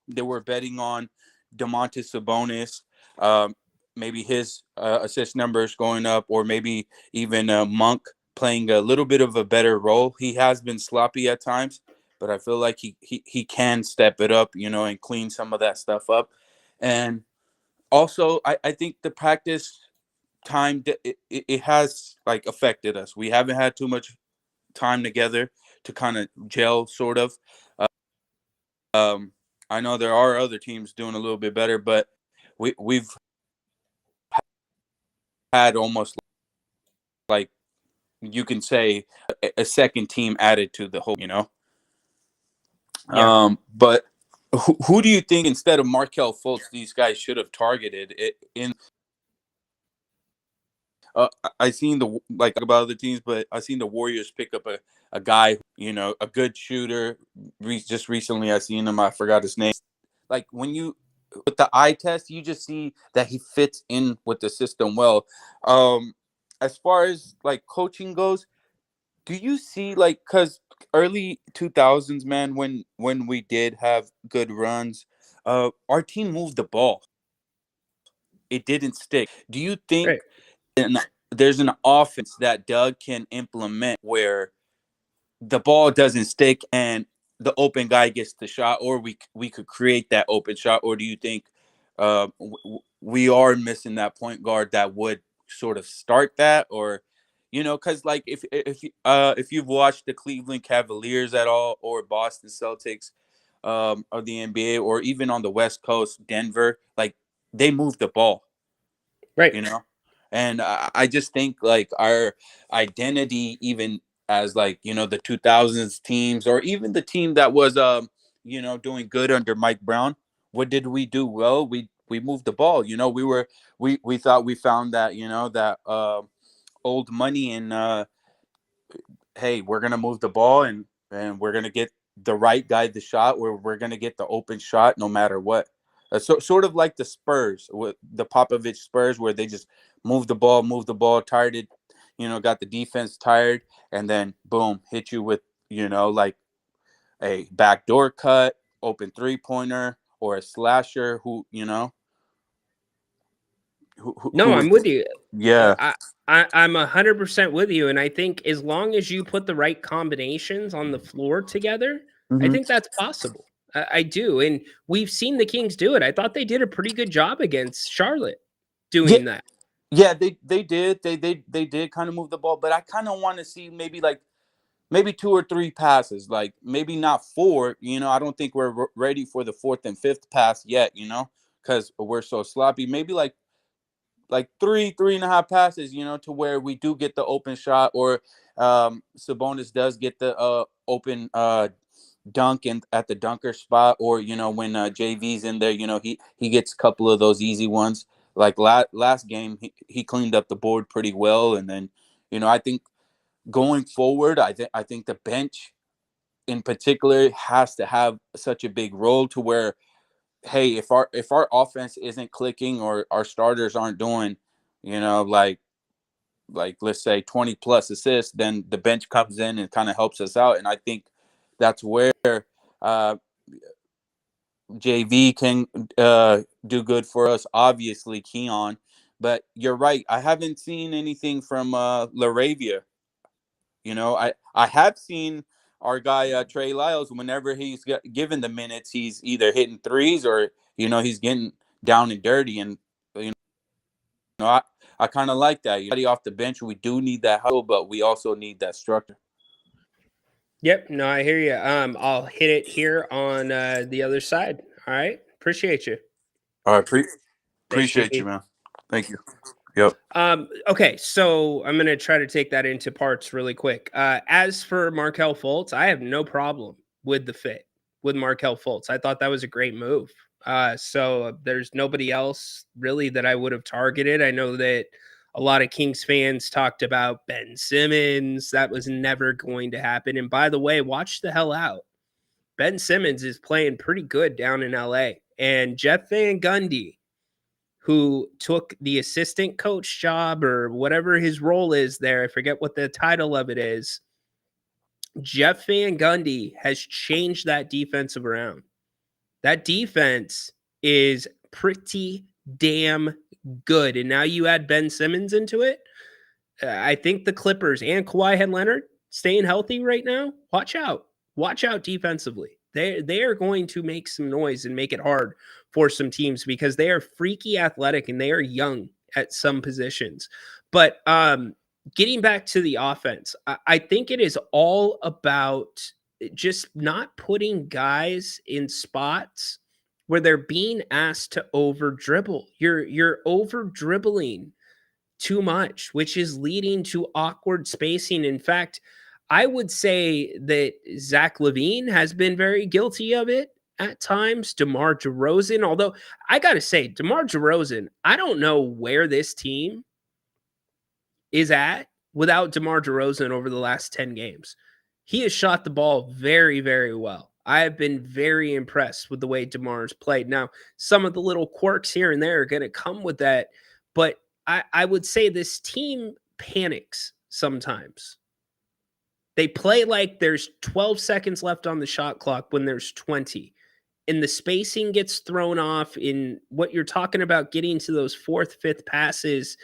they were betting on Domantas Sabonis, maybe his assist numbers going up, or maybe even Monk playing a little bit of a better role. He has been sloppy at times, but I feel like he can step it up, and clean some of that stuff up. And also, I think the practice time, it has like affected us. We haven't had too much time together to kind of gel, sort of. I know there are other teams doing a little bit better, but we've had almost like, you can say, a second team added to the whole, Yeah. But who do you think instead of Markelle Fultz these guys should have targeted it in? I seen about other teams, but I seen the Warriors pick up a guy, a good shooter. Just recently, I seen him. I forgot his name. Like, when you, with the eye test, you just see that he fits in with the system well. As far as like coaching goes, do you see, like, because early 2000s, man, when we did have good runs, our team moved the ball. It didn't stick. Do you think there's an offense that Doug can implement where the ball doesn't stick and the open guy gets the shot, or we could create that open shot? Or do you think we are missing that point guard that would sort of start that? Or, because like if you've watched the Cleveland Cavaliers at all, or Boston Celtics of the NBA, or even on the West Coast, Denver, like, they move the ball, right? And I just think like our identity, even as like, the 2000s teams, or even the team that was doing good under Mike Brown, what did we do? Well, we moved the ball. We thought we found that, that old money, and hey, we're gonna move the ball, and we're gonna get the right guy the shot, where we're gonna get the open shot no matter what. Sort of like the Spurs, with the Popovich Spurs, where they just move the ball, tired it, got the defense tired, and then boom, hit you with, like a backdoor cut, open 3-pointer, or a slasher. No, I'm with you. Yeah. I'm 100% with you, and I think as long as you put the right combinations on the floor together, I think that's possible. I do, and we've seen the Kings do it. I thought they did a pretty good job against Charlotte doing that. Yeah, they did. They did kind of move the ball, but I kind of want to see maybe 2 or 3 passes, like maybe not 4. I don't think we're ready for the 4th and 5th pass yet, because we're so sloppy. Maybe like 3.5 passes, to where we do get the open shot, or Sabonis does get the open dunk at the dunker spot, or when JV's in there, he gets a couple of those easy ones. Like last game, he cleaned up the board pretty well. And then, I think going forward, I think the bench in particular has to have such a big role, to where, hey, if our offense isn't clicking, or our starters aren't doing, like let's say 20 plus assists, then the bench comes in and kind of helps us out. And I think that's where JV can do good for us. Obviously, Keon, but you're right. I haven't seen anything from LaRavia. I have seen our guy Trey Lyles. Whenever he's given the minutes, he's either hitting threes, or he's getting down and dirty. And I kind of like that. Off the bench, we do need that hustle, but we also need that structure. Yep. No, I hear you. I'll hit it here on the other side. All right. Appreciate you. All right. Thanks, Appreciate you, JP. man. Thank you. Yep. Okay, so I'm gonna try to take that into parts really quick. As for Markelle Fultz, I have no problem with the fit with Markelle Fultz. I thought that was a great move. So there's nobody else really that I would have targeted. I know that a lot of Kings fans talked about Ben Simmons. That was never going to happen. And by the way, watch the hell out. Ben Simmons is playing pretty good down in LA. And Jeff Van Gundy, who took the assistant coach job, or whatever his role is there, I forget what the title of it is, Jeff Van Gundy has changed that defensive around. That defense is pretty damn good. And now you add Ben Simmons into it. I think the Clippers and Kawhi Leonard staying healthy right now. Watch out. Watch out defensively. They are going to make some noise and make it hard for some teams because they are freaky athletic and they are young at some positions. But getting back to the offense, I think it is all about just not putting guys in spots where they're being asked to over dribble. You're over dribbling too much, which is leading to awkward spacing. In fact, I would say that Zach LaVine has been very guilty of it at times. DeMar DeRozan, although I got to say, DeMar DeRozan, I don't know where this team is at without DeMar DeRozan over the last 10 games. He has shot the ball very, very well. I have been very impressed with the way DeMar has played. Now, some of the little quirks here and there are going to come with that, but I would say this team panics sometimes. They play like there's 12 seconds left on the shot clock when there's 20. And the spacing gets thrown off in what you're talking about, getting to those fourth, fifth passes.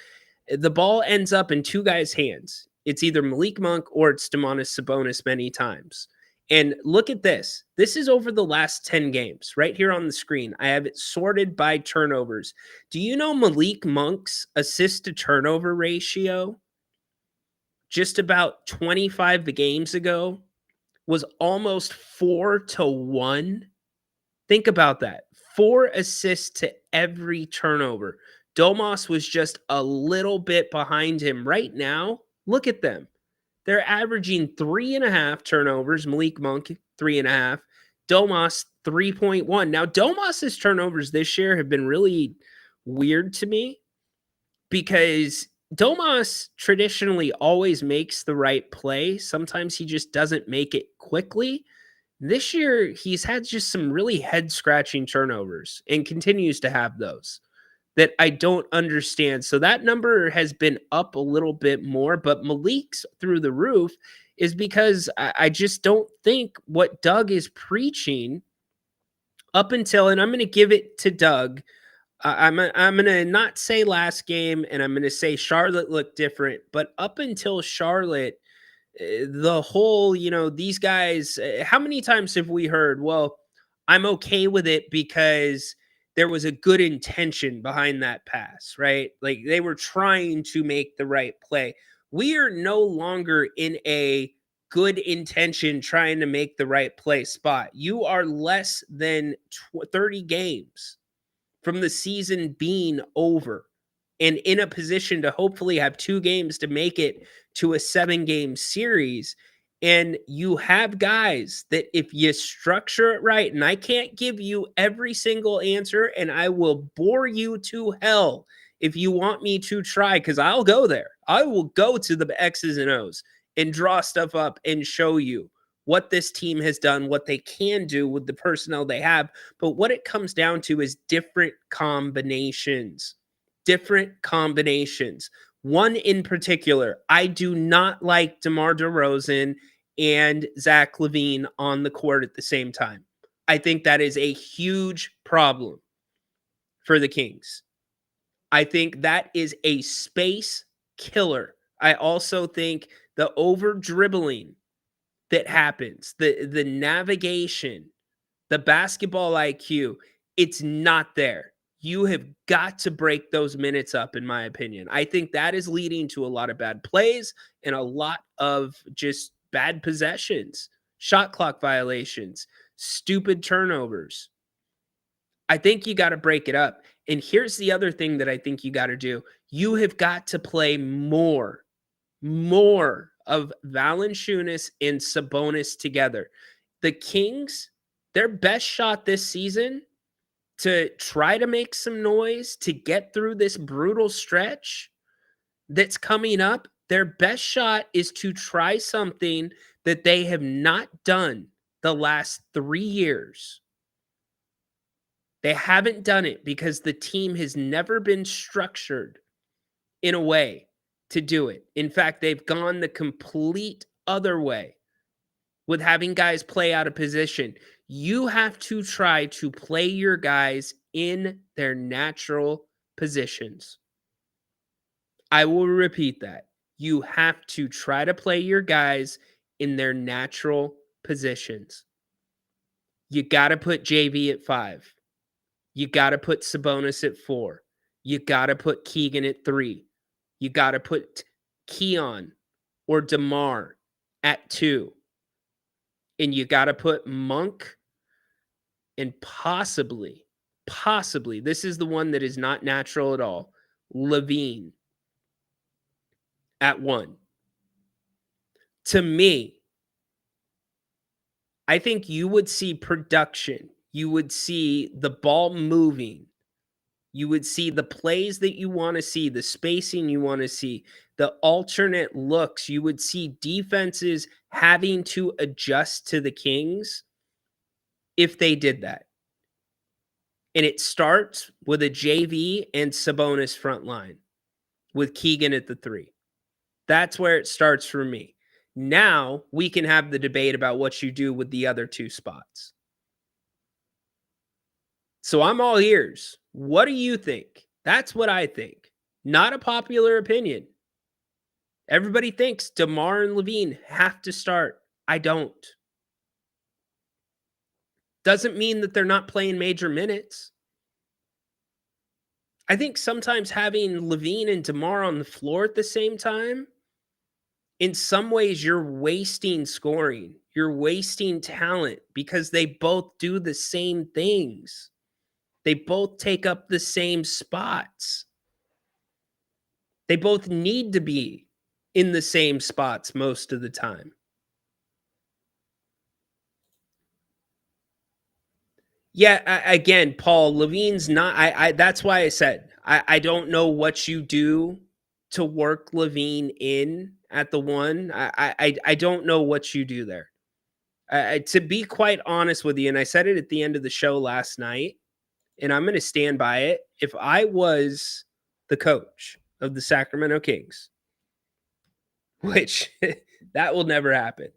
The ball ends up in two guys' hands. It's either Malik Monk or it's Domantas Sabonis many times. And look at this. This is over the last 10 games right here on the screen. I have it sorted by turnovers. Do you know Malik Monk's assist to turnover ratio just about 25 games ago was almost 4-1? Think about that. 4 assists to every turnover. Domas was just a little bit behind him. Right now, look at them. They're averaging 3.5 turnovers. Malik Monk, 3.5. Domas, 3.1. Now, Domas's turnovers this year have been really weird to me because Domas traditionally always makes the right play. Sometimes he just doesn't make it quickly. This year, he's had just some really head-scratching turnovers and continues to have those that I don't understand. So that number has been up a little bit more, but Malik's through the roof is because I just don't think what Doug is preaching up until, and I'm going to give it to Doug. I'm going to not say last game, and I'm going to say Charlotte looked different, but up until Charlotte, the whole, these guys, how many times have we heard, well, I'm okay with it because there was a good intention behind that pass, right? Like they were trying to make the right play. We are no longer in a good intention trying to make the right play spot. You are less than 30 games from the season being over and in a position to hopefully have 2 games to make it to a 7-game series. And you have guys that if you structure it right, and I can't give you every single answer, and I will bore you to hell if you want me to try, because I'll go there. I will go to the X's and O's and draw stuff up and show you what this team has done, what they can do with the personnel they have. But what it comes down to is different combinations. Different combinations. One in particular, I do not like DeMar DeRozan and Zach LaVine on the court at the same time. I think that is a huge problem for the Kings. I think that is a space killer. I also think the over dribbling that happens, the navigation, the basketball IQ, it's not there. You have got to break those minutes up, in my opinion. I think that is leading to a lot of bad plays and a lot of just bad possessions, shot clock violations, stupid turnovers. I think you got to break it up. And here's the other thing that I think you got to do. You have got to play more of Valanciunas and Sabonis together. The Kings, their best shot this season to try to make some noise, to get through this brutal stretch that's coming up, their best shot is to try something that they have not done the last 3 years. They haven't done it because the team has never been structured in a way to do it. In fact, they've gone the complete other way. with having guys play out of position. You have to try to play your guys in their natural positions. I will repeat that. You have to try to play your guys in their natural positions. You got to put JV at 5. You got to put Sabonis at 4. You got to put Keegan at 3. You got to put Keon or DeMar at 2. And you got to put Monk and possibly, this is the one that is not natural at all, Levine at 1. To me, I think you would see production. You would see the ball moving. You would see the plays that you want to see, the spacing you want to see, the alternate looks. You would see defenses having to adjust to the Kings if they did that. And it starts with a JV and Sabonis front line with Keegan at the 3. That's where it starts for me. Now we can have the debate about what you do with the other 2 spots. So I'm all ears. What do you think? That's what I think. Not a popular opinion. Everybody thinks DeMar and Levine have to start. I don't. Doesn't mean that they're not playing major minutes. I think sometimes having Levine and DeMar on the floor at the same time, in some ways you're wasting scoring. You're wasting talent because they both do the same things. They both take up the same spots. They both need to be in the same spots most of the time. Yeah, again, Paul, Levine's not, that's why I said, I don't know what you do to work Levine in at the 1. I don't know what you do there. To be quite honest with you, and I said it at the end of the show last night, and I'm going to stand by it. If I was the coach of the Sacramento Kings, which that will never happen,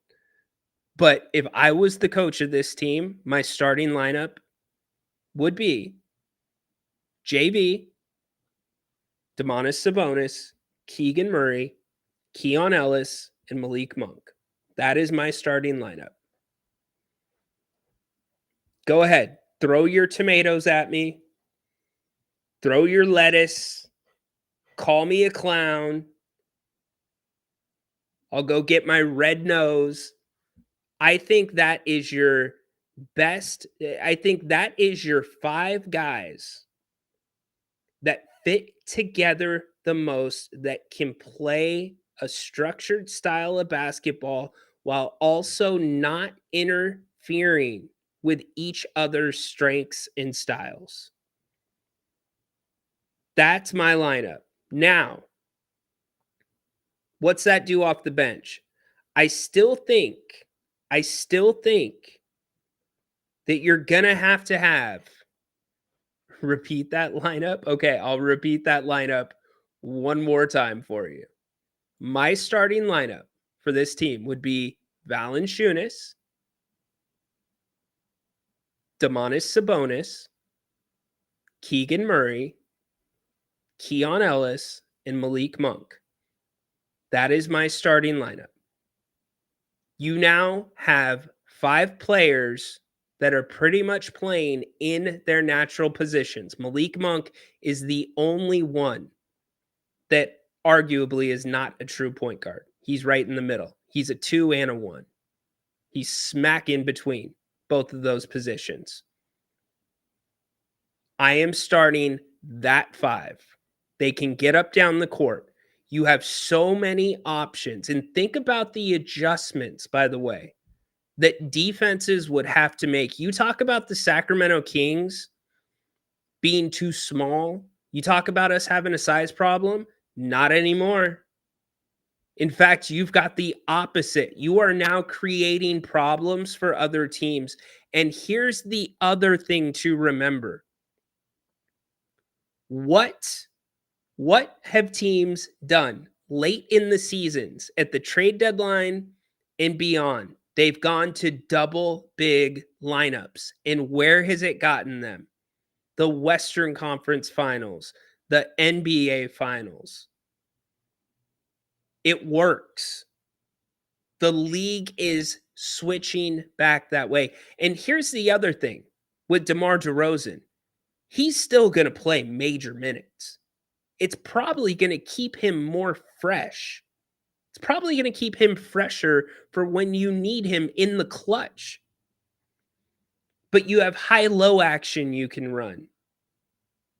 but if I was the coach of this team, my starting lineup would be JV, Domantas Sabonis, Keegan Murray, Keon Ellis, and Malik Monk. That is my starting lineup. Go ahead. Throw your tomatoes at me. Throw your lettuce. Call me a clown. I'll go get my red nose. I think that is your best. I think that is your 5 guys that fit together the most, that can play a structured style of basketball while also not interfering with each other's strengths and styles. That's my lineup. Now, what's that do off the bench? I still think that you're going to have repeat that lineup. Okay, I'll repeat that lineup one more time for you. My starting lineup for this team would be Valanciunas, Domantas Sabonis, Keegan Murray, Keon Ellis, and Malik Monk. That is my starting lineup. You now have 5 players that are pretty much playing in their natural positions. Malik Monk is the only one that arguably is not a true point guard. He's right in the middle. He's a 2 and a 1. He's smack in between both of those positions. I am starting that 5. They can get up down the court. You have so many options. And think about the adjustments, by the way, that defenses would have to make. You talk about the Sacramento Kings being too small. You talk about us having a size problem. Not anymore. In fact, you've got the opposite. You are now creating problems for other teams. And here's the other thing to remember. What have teams done late in the seasons at the trade deadline and beyond They've gone to double big lineups. And where has it gotten them? The Western Conference Finals, the NBA Finals. It works. The league is switching back that way. And here's the other thing with DeMar DeRozan. He's still going to play major minutes. It's probably going to keep him more fresh. It's probably going to keep him fresher for when you need him in the clutch. But you have high-low action you can run.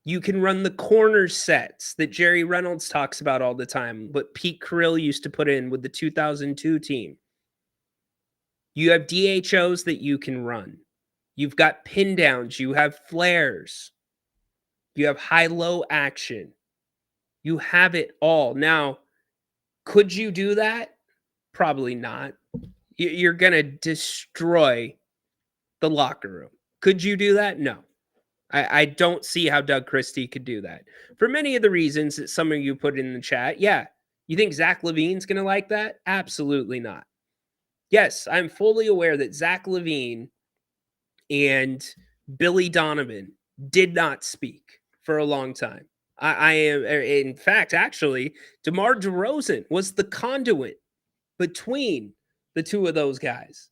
You can run the corner sets that Jerry Reynolds talks about all the time, what Pete Carrill used to put in with the 2002 team. You have DHOs that you can run. You've got pin downs. You have flares. You have high-low action. You have it all. Now, could you do that? Probably not. You're going to destroy the locker room. Could you do that? No. I don't see how Doug Christie could do that. For many of the reasons that some of you put in the chat, yeah. You think Zach LaVine's going to like that? Absolutely not. Yes, I'm fully aware that Zach LaVine and Billy Donovan did not speak for a long time. I am, in fact, actually, DeMar DeRozan was the conduit between the two of those guys.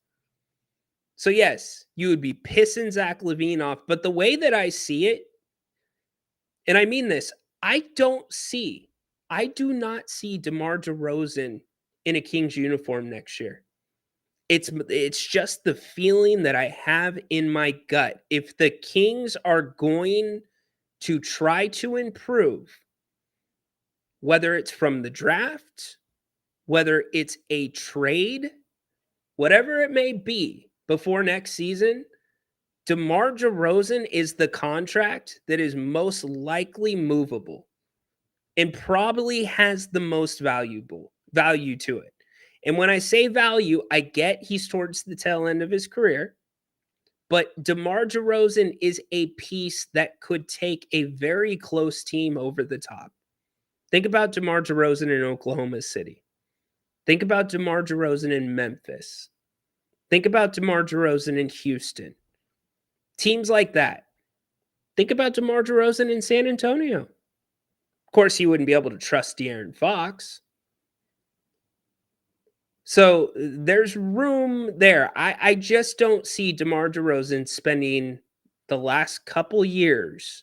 So yes, you would be pissing Zach LaVine off, but the way that I see it, and I mean this, I do not see DeMar DeRozan in a Kings uniform next year. It's just the feeling that I have in my gut. If the Kings are going to try to improve, whether it's from the draft, whether it's a trade, whatever it may be before next season, DeMar DeRozan is the contract that is most likely movable and probably has the most value to it. And when I say value, I get he's towards the tail end of his career, but DeMar DeRozan is a piece that could take a very close team over the top. Think about DeMar DeRozan in Oklahoma City. Think about DeMar DeRozan in Memphis. Think about DeMar DeRozan in Houston. Teams like that. Think about DeMar DeRozan in San Antonio. Of course, he wouldn't be able to trust De'Aaron Fox. So there's room there. I just don't see DeMar DeRozan spending the last couple years,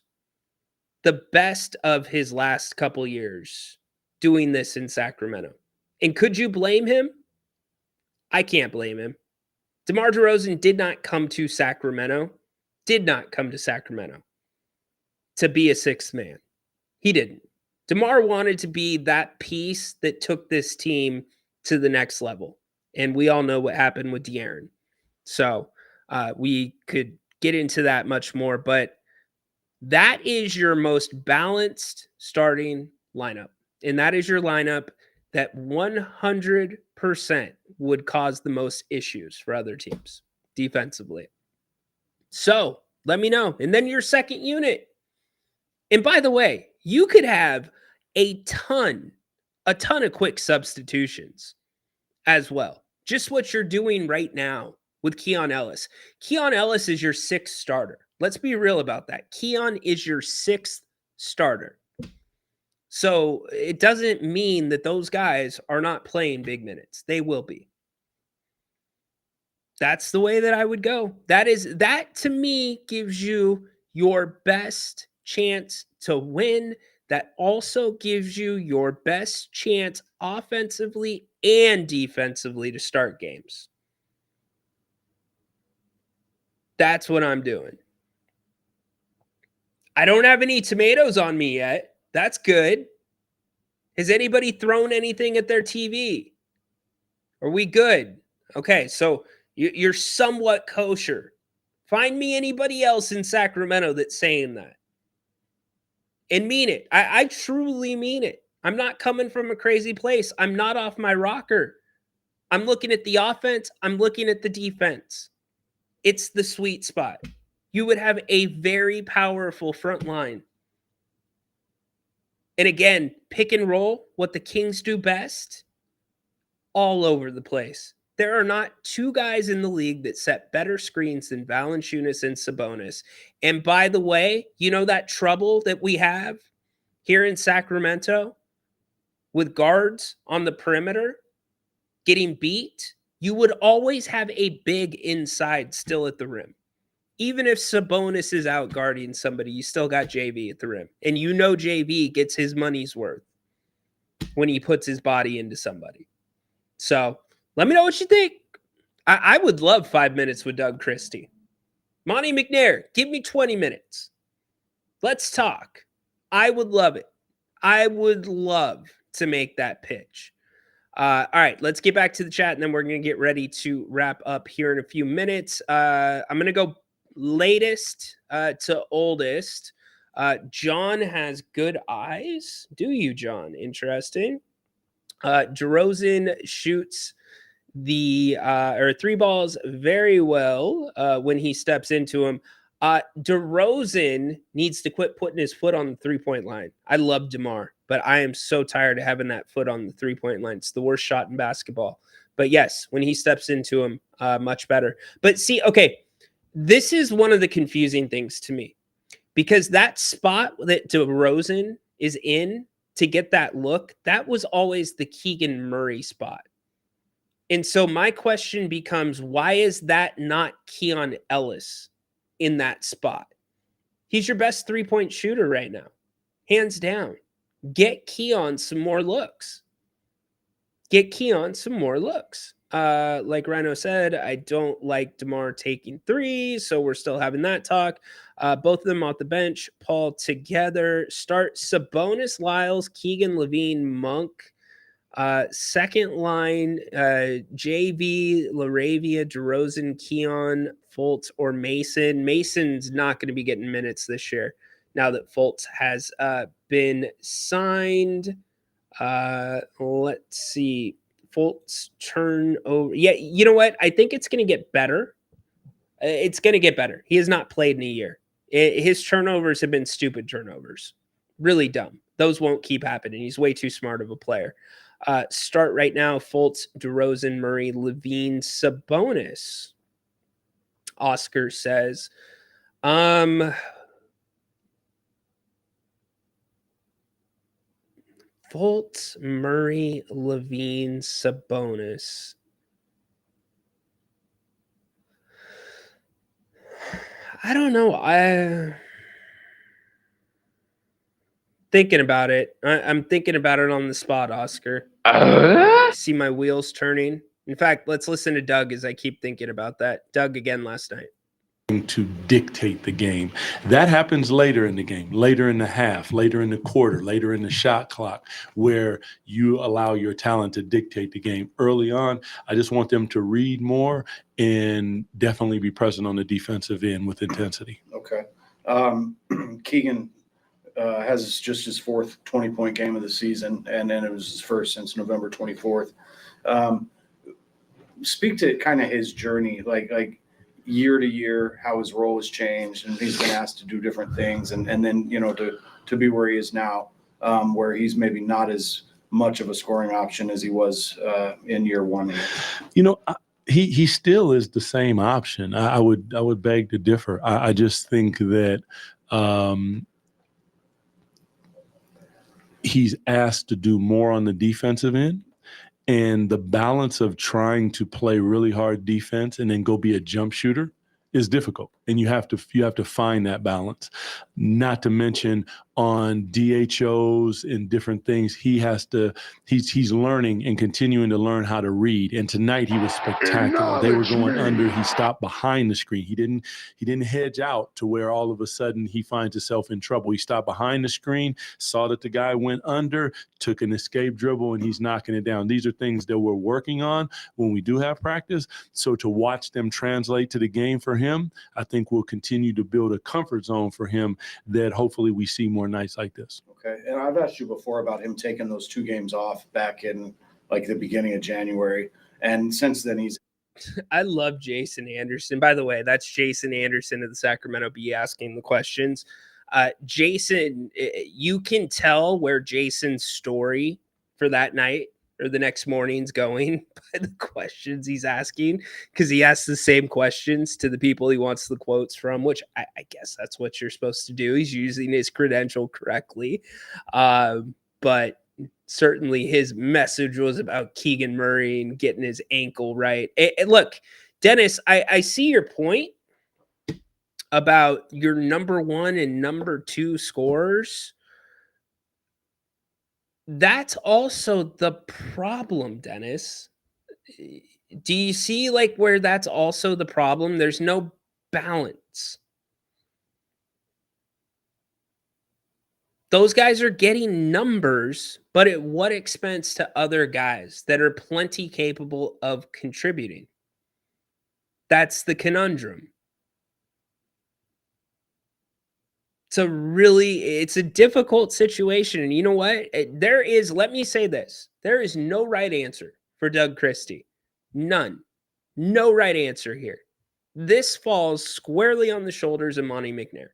the best of his last couple years, doing this in Sacramento. And could you blame him? I can't blame him. DeMar DeRozan did not come to Sacramento to be a sixth man. He didn't. DeMar wanted to be that piece that took this team to the next level. And we all know what happened with De'Aaron. So we could get into that much more, but that is your most balanced starting lineup. And that is your lineup that 100% would cause the most issues for other teams defensively. So let me know. And then your second unit. And by the way, you could have a ton of quick substitutions as well. Just what you're doing right now with Keon Ellis. Keon Ellis is your sixth starter. Let's be real about that. Keon is your sixth starter. So it doesn't mean that those guys are not playing big minutes. They will be. That's the way that I would go. That to me gives you your best chance to win. That also gives you your best chance offensively and defensively to start games. That's what I'm doing. I don't have any tomatoes on me yet. That's good. Has anybody thrown anything at their TV? Are we good? Okay, so you're somewhat kosher. Find me anybody else in Sacramento that's saying that. And mean it. I truly mean it. I'm not coming from a crazy place. I'm not off my rocker. I'm looking at the offense. I'm looking at the defense. It's the sweet spot. You would have a very powerful front line. And again, pick and roll, what the Kings do best, all over the place. There are not two guys in the league that set better screens than Valanciunas and Sabonis. And by the way, you know that trouble that we have here in Sacramento with guards on the perimeter getting beat? You would always have a big inside still at the rim. Even if Sabonis is out guarding somebody, you still got JV at the rim. And you know JV gets his money's worth when he puts his body into somebody. So let me know what you think. I would love 5 minutes with Doug Christie. Monty McNair, give me 20 minutes. Let's talk. I would love it. I would love to make that pitch. All right, let's get back to the chat, and then we're going to get ready to wrap up here in a few minutes. I'm going to go latest to oldest. John has good eyes. Do you, John? Interesting. DeRozan shoots the or three balls very well when he steps into him. DeRozan needs to quit putting his foot on the 3-point line. I love DeMar, but I am so tired of having that foot on the 3-point line. It's the worst shot in basketball. But yes, when he steps into him, much better. But see, okay, this is one of the confusing things to me, because that spot that DeRozan is in to get that look, that was always the Keegan Murray spot. And so my question becomes, why is that not Keon Ellis in that spot? He's your best 3-point shooter right now, hands down. Get Keon some more looks. Get Keon some more looks. Like Rhino said, I don't like DeMar taking threes, so we're still having that talk. Both of them off the bench. Paul together. Start Sabonis, Lyles, Keegan, Levine, Monk. Second line, JV, Laravia, DeRozan, Keon, Fultz, or Mason. Mason's not going to be getting minutes this year now that Fultz has been signed. Let's see. Fultz turnover. Yeah, you know what? I think it's going to get better. It's going to get better. He has not played in a year. His turnovers have been stupid turnovers. Really dumb. Those won't keep happening. He's way too smart of a player. Start right now. Fultz, DeRozan, Murray, Levine, Sabonis. Oscar says, Fultz, Murray, Levine, Sabonis. I don't know. Thinking about it. I'm thinking about it on the spot, Oscar. See my wheels turning. In fact, let's listen to Doug as I keep thinking about that. Doug again last night. To dictate the game. That happens later in the game, later in the half, later in the quarter, later in the shot clock, where you allow your talent to dictate the game. Early on, I just want them to read more and definitely be present on the defensive end with intensity. Okay. Keegan has just his fourth 20-point game of the season, and then it was his first since November 24th. Speak to kind of his journey, like year to year, how his role has changed, and he's been asked to do different things, and then, you know, to be where he is now, where he's maybe not as much of a scoring option as he was in year one. You know, he still is the same option. I would beg to differ. I just think that he's asked to do more on the defensive end. And the balance of trying to play really hard defense and then go be a jump shooter is difficult. And you have to find that balance. Not to mention on DHOs and different things, he's learning and continuing to learn how to read. And tonight he was spectacular. They were going under. He stopped behind the screen. He didn't hedge out to where all of a sudden he finds himself in trouble. He stopped behind the screen, saw that the guy went under, took an escape dribble, and he's knocking it down. These are things that we're working on when we do have practice. So to watch them translate to the game for him, I think we'll continue to build a comfort zone for him that hopefully we see more nights like this. Okay. And I've asked you before about him taking those 2 games off back in like the beginning of January. And since then I love Jason Anderson. By the way, that's Jason Anderson of the Sacramento Bee asking the questions. Jason, you can tell where Jason's story for that night or the next morning's going by the questions he's asking, because he asks the same questions to the people he wants the quotes from, which I guess that's what you're supposed to do. He's using his credential correctly. But certainly his message was about Keegan Murray and getting his ankle right. And look, Dennis, I see your point about your number 1 and number 2 scorers. That's also the problem, Dennis. Do you see like where that's also the problem? There's no balance. Those guys are getting numbers, but at what expense to other guys that are plenty capable of contributing? That's the conundrum. It's a difficult situation. And you know what? Let me say this. There is no right answer for Doug Christie. None. No right answer here. This falls squarely on the shoulders of Monty McNair.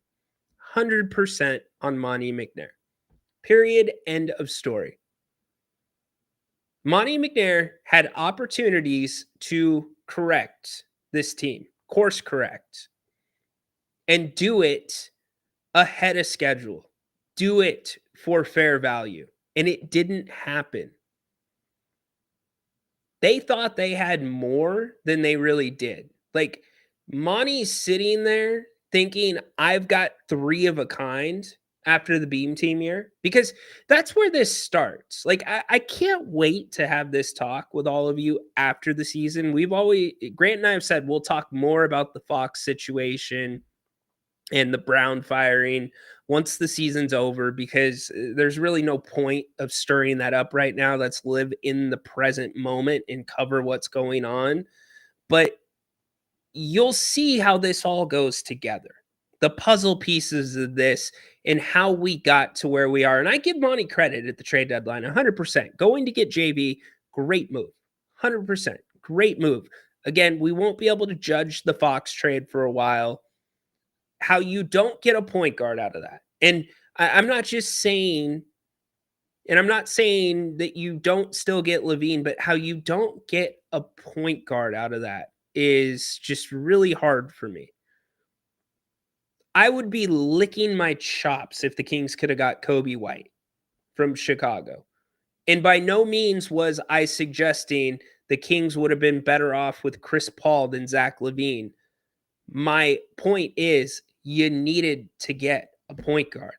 100% on Monty McNair. Period. End of story. Monty McNair had opportunities to correct this team, course correct, and do it ahead of schedule. Do it for fair value. And it didn't happen. They thought they had more than they really did. Like, Monty's sitting there thinking, I've got 3 of a kind after the Beam Team year, because that's where this starts. Like, I can't wait to have this talk with all of you after the season. Grant and I have said we'll talk more about the Fox situation and the Brown firing once the season's over, because there's really no point of stirring that up right now. Let's live in the present moment and cover what's going on. But you'll see how this all goes together. The puzzle pieces of this and how we got to where we are. And I give Monty credit at the trade deadline, 100%. Going to get JV, great move. 100%, great move. Again, we won't be able to judge the Fox trade for a while. How you don't get a point guard out of that. And I'm not just saying, and I'm not saying that you don't still get Levine, but how you don't get a point guard out of that is just really hard for me. I would be licking my chops if the Kings could have got Kobe White from Chicago. And by no means was I suggesting the Kings would have been better off with Chris Paul than Zach LaVine. My point is, you needed to get a point guard.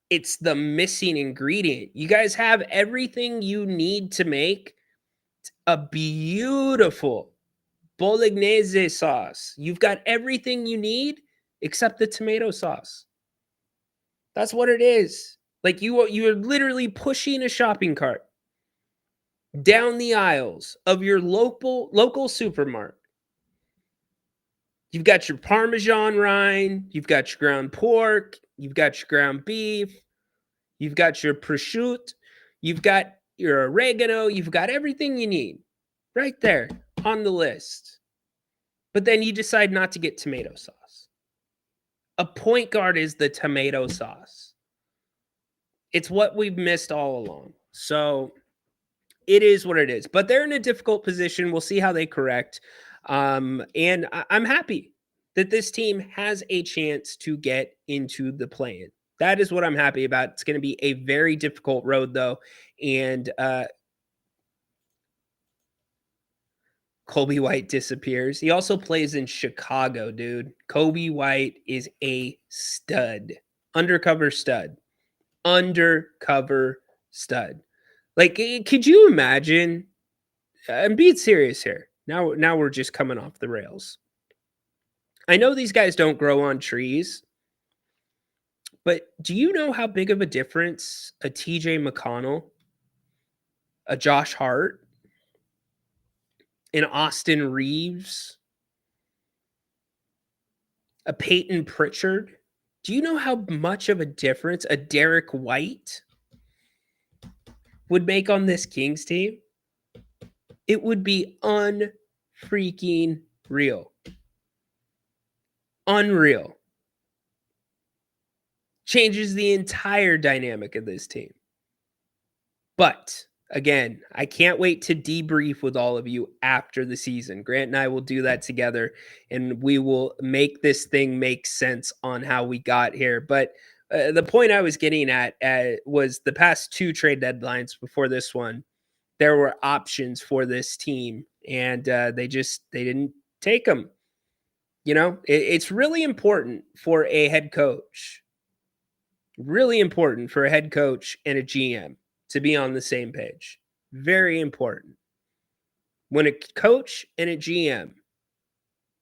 It's the missing ingredient. You guys have everything you need to make a beautiful bolognese sauce. You've got everything you need except the tomato sauce. That's what it is. Like, you're literally pushing a shopping cart down the aisles of your local supermarket. You've got your Parmesan rind, you've got your ground pork, you've got your ground beef, you've got your prosciutto, you've got your oregano, you've got everything you need right there on the list. But then you decide not to get tomato sauce. A point guard is the tomato sauce. It's what we've missed all along. So it is what it is. But they're in a difficult position. We'll see how they correct. And I'm happy that this team has a chance to get into the play-in. That is what I'm happy about. It's going to be a very difficult road, though. And Kobe White disappears. He also plays in Chicago, dude. Kobe White is a stud. Undercover stud. Undercover stud. Like, could you imagine? I'm being serious here. Now we're just coming off the rails. I know these guys don't grow on trees, but do you know how big of a difference a TJ McConnell, a Josh Hart, an Austin Reeves, a Peyton Pritchard, do you know how much of a difference a Derek White would make on this Kings team? It would be unfreaking real. Unreal. Changes the entire dynamic of this team. But again, I can't wait to debrief with all of you after the season. Grant and I will do that together, and we will make this thing make sense on how we got here. But the point I was getting at was the past 2 trade deadlines before this one, there were options for this team, and they didn't take them. You know, it's really important for a head coach, really important for a head coach and a GM to be on the same page. Very important. When a coach and a GM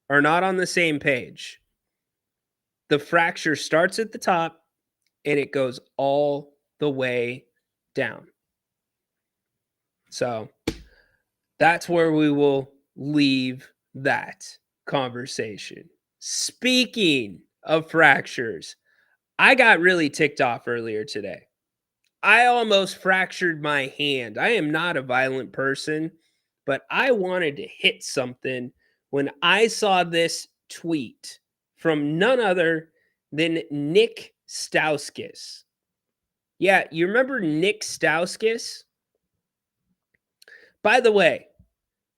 are not on the same page, the fracture starts at the top and it goes all the way down. So that's where we will leave that conversation. Speaking of fractures, I got really ticked off earlier today. I almost fractured my hand. I am not a violent person, but I wanted to hit something when I saw this tweet from none other than Nick Stauskas. Yeah, you remember Nick Stauskas? By the way,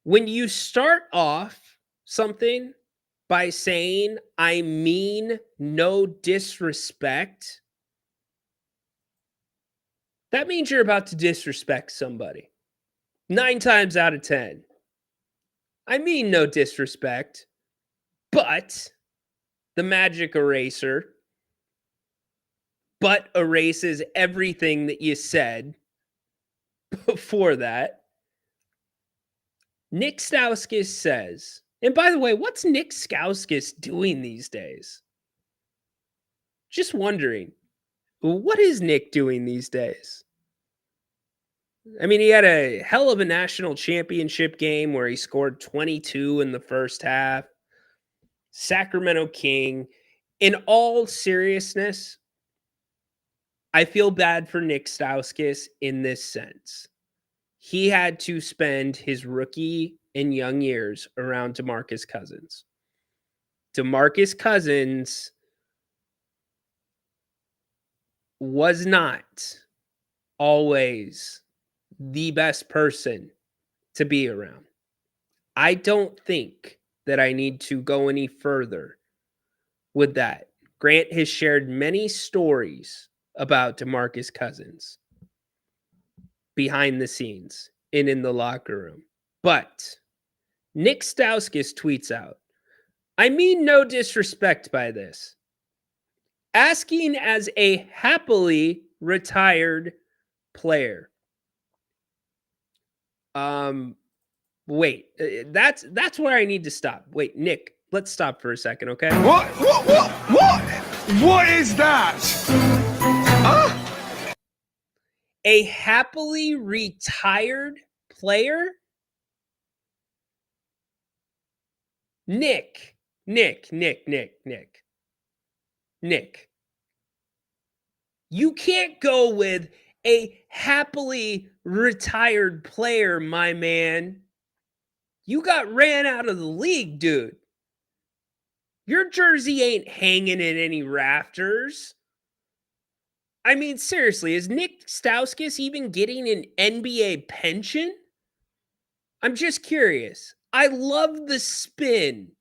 when you start off something by saying, I mean no disrespect, that means you're about to disrespect somebody. 9 times out of 10. I mean no disrespect, but the magic eraser erases everything that you said before that. Nick Stauskas says, and by the way, what's Nick Stauskas doing these days? Just wondering, what is Nick doing these days? I mean, he had a hell of a national championship game where he scored 22 in the first half. Sacramento King. In all seriousness, I feel bad for Nick Stauskas in this sense. He had to spend his rookie and young years around DeMarcus Cousins. DeMarcus Cousins was not always the best person to be around. I don't think that I need to go any further with that. Grant has shared many stories about DeMarcus Cousins behind the scenes and in the locker room. But Nick Stauskas tweets out, I mean no disrespect by this. Asking as a happily retired player. Wait, that's where I need to stop. Wait, Nick, let's stop for a second, okay? What is that? Huh? A happily retired player? Nick. You can't go with a happily retired player, my man. You got ran out of the league, dude. Your jersey ain't hanging in any rafters. I mean, seriously, is Nick Stauskas even getting an NBA pension? I'm just curious. I love the spin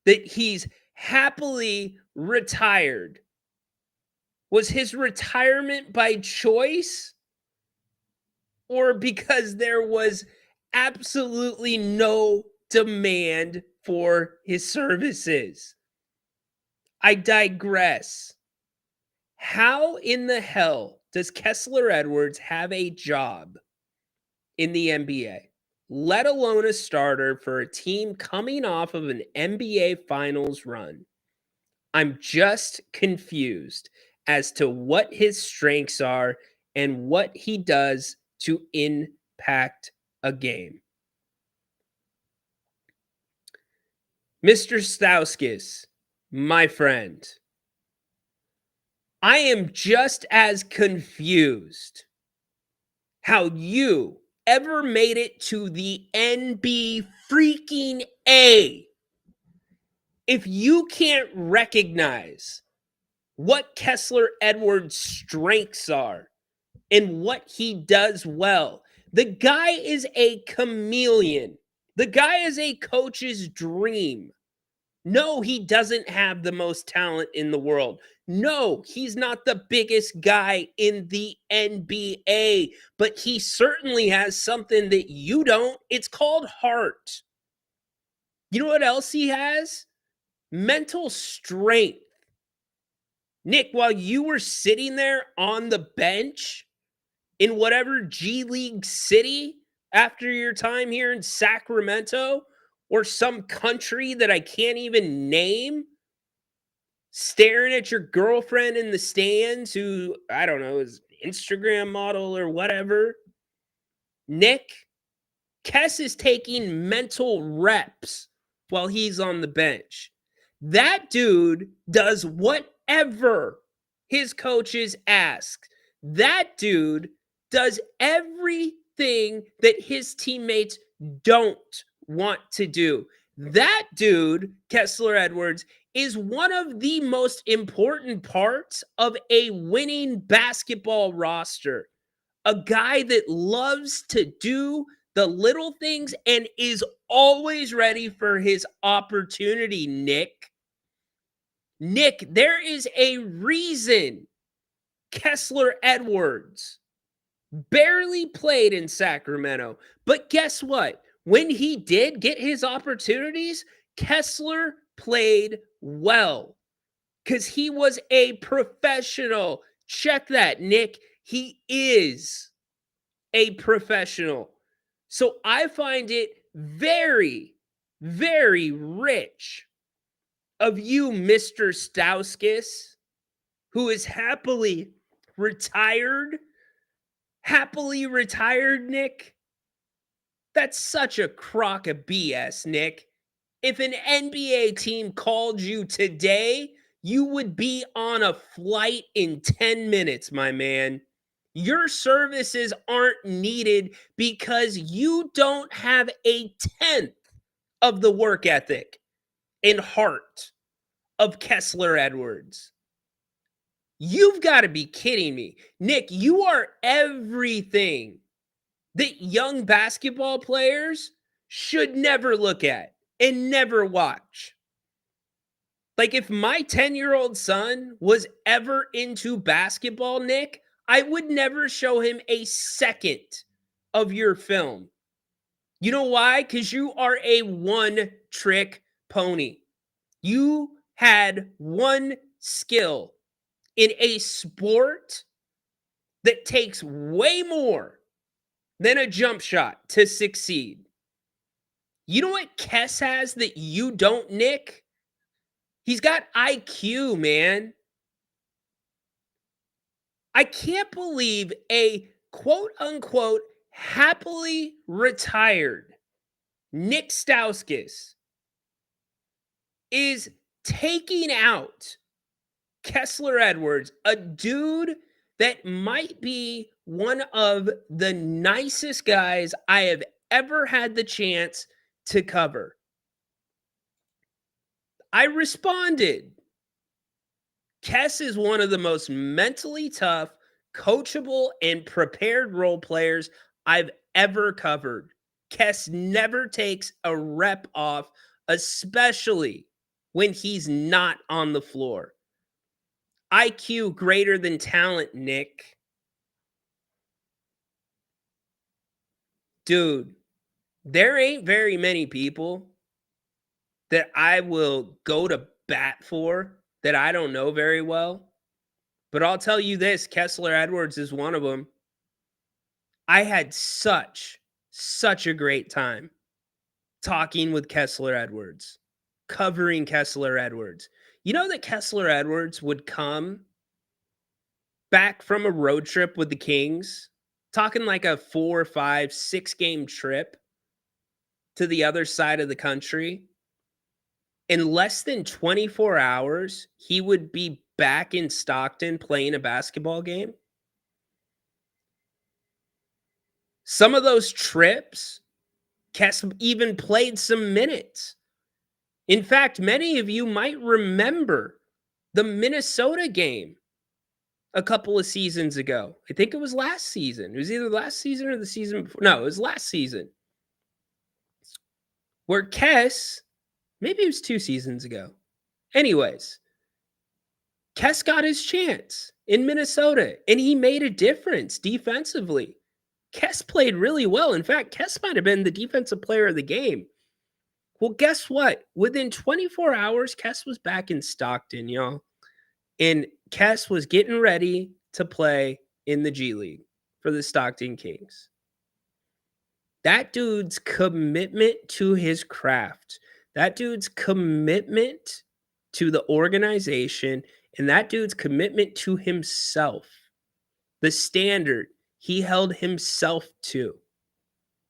that he's happily retired. Was his retirement by choice? Or because there was absolutely no demand for his services? I digress. How in the hell does Kessler Edwards have a job in the NBA, let alone a starter for a team coming off of an NBA Finals run? I'm just confused as to what his strengths are and what he does to impact a game. Mr. Stauskas, my friend, I am just as confused how you ever made it to the NB freaking A if you can't recognize what Kessler Edwards' strengths are and what he does well. The guy is a chameleon. The guy is a coach's dream. No, he doesn't have the most talent in the world. No, he's not the biggest guy in the NBA, but he certainly has something that you don't. It's called heart. You know what else he has? Mental strength. Nick, while you were sitting there on the bench in whatever G League city after your time here in Sacramento or some country that I can't even name, staring at your girlfriend in the stands who, I don't know, is Instagram model or whatever, Nick, Kess is taking mental reps while he's on the bench. That dude does whatever his coaches ask. That dude does everything that his teammates don't want to do. That dude, Kessler Edwards, is one of the most important parts of a winning basketball roster. A guy that loves to do the little things and is always ready for his opportunity, Nick. Nick, there is a reason Kessler Edwards barely played in Sacramento. But guess what? When he did get his opportunities, Kessler played well because he was a professional. Check that, Nick. He is a professional. So I find it very, very rich of you, Mr. Stauskas, who is happily retired. Happily retired, Nick? That's such a crock of BS, Nick. If an NBA team called you today, you would be on a flight in 10 minutes, my man. Your services aren't needed because you don't have a tenth of the work ethic and heart of Kessler Edwards. You've got to be kidding me. Nick, you are everything that young basketball players should never look at and never watch. Like if my 10-year-old son was ever into basketball, Nick, I would never show him a second of your film. You know why? Because you are a one-trick pony. You had one skill in a sport that takes way more than a jump shot to succeed. You know what Kess has that you don't, Nick? He's got IQ, man. I can't believe a quote-unquote happily retired Nick Stauskas is taking out Kessler Edwards, a dude that might be one of the nicest guys I have ever had the chance to cover. I responded. Kess is one of the most mentally tough, coachable, and prepared role players I've ever covered. Kess never takes a rep off, especially when he's not on the floor. IQ greater than talent, Nick. Dude, there ain't very many people that I will go to bat for that I don't know very well. But I'll tell you this, Kessler Edwards is one of them. I had such a great time talking with Kessler Edwards, covering Kessler Edwards. You know that Kessler Edwards would come back from a road trip with the Kings, talking like a 4, 5, 6 game trip to the other side of the country. In less than 24 hours, he would be back in Stockton playing a basketball game. Some of those trips, Kess even played some minutes. In fact, many of you might remember the Minnesota game a couple of seasons ago. I think it was last season. It was either last season or the season before. No, it was last season. Where Kess, maybe it was 2 seasons ago. Anyways, Kess got his chance in Minnesota, and he made a difference defensively. Kess played really well. In fact, Kess might have been the defensive player of the game. Well, guess what? Within 24 hours, Kess was back in Stockton, y'all. And Kess was getting ready to play in the G League for the Stockton Kings. That dude's commitment to his craft, that dude's commitment to the organization, and that dude's commitment to himself, the standard he held himself to,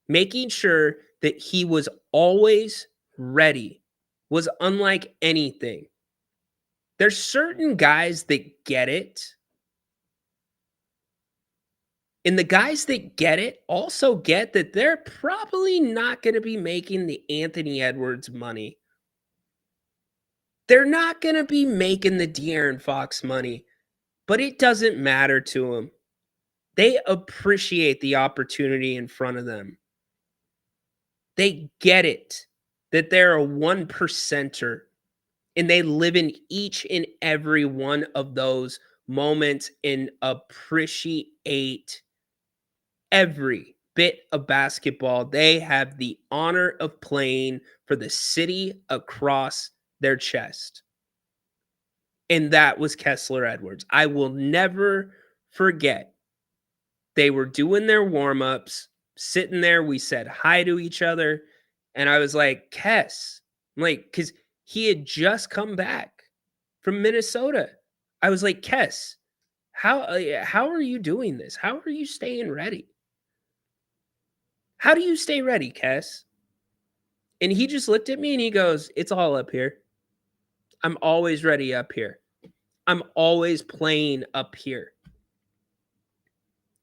making sure that he was always ready, was unlike anything. There's certain guys that get it. And the guys that get it also get that they're probably not going to be making the Anthony Edwards money. They're not going to be making the De'Aaron Fox money, but it doesn't matter to them. They appreciate the opportunity in front of them. They get it that they're a 1%er, and they live in each and every one of those moments and appreciate every bit of basketball. They have the honor of playing for the city across their chest. And that was Kessler Edwards. I will never forget. They were doing their warm-ups, sitting there. We said hi to each other. And I was like, Kess, I'm like, because he had just come back from Minnesota. I was like, Kess, how are you doing this? How are you staying ready? How do you stay ready, Kess? And he just looked at me and he goes, it's all up here. I'm always ready up here. I'm always playing up here.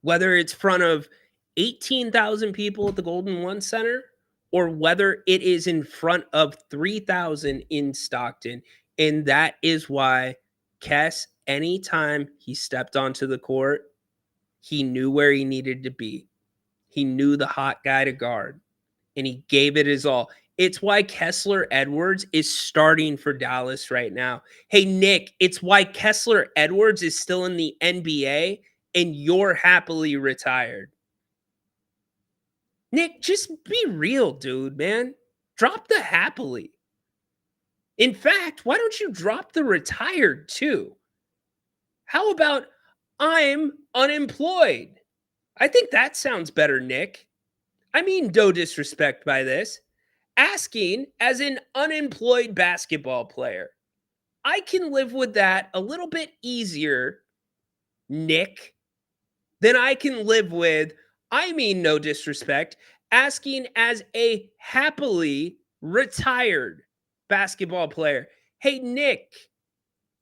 Whether it's front of 18,000 people at the Golden One Center or whether it is in front of 3,000 in Stockton. And that is why Kess, anytime he stepped onto the court, he knew where he needed to be. He knew the hot guy to guard, and he gave it his all. It's why Kessler Edwards is starting for Dallas right now. Hey, Nick, it's why Kessler Edwards is still in the NBA, and you're happily retired. Nick, just be real, dude, man. Drop the happily. In fact, why don't you drop the retired, too? How about I'm unemployed? I think that sounds better, Nick. I mean, no disrespect by this. Asking as an unemployed basketball player. I can live with that a little bit easier, Nick, than I can live with, I mean, no disrespect, asking as a happily retired basketball player. Hey, Nick,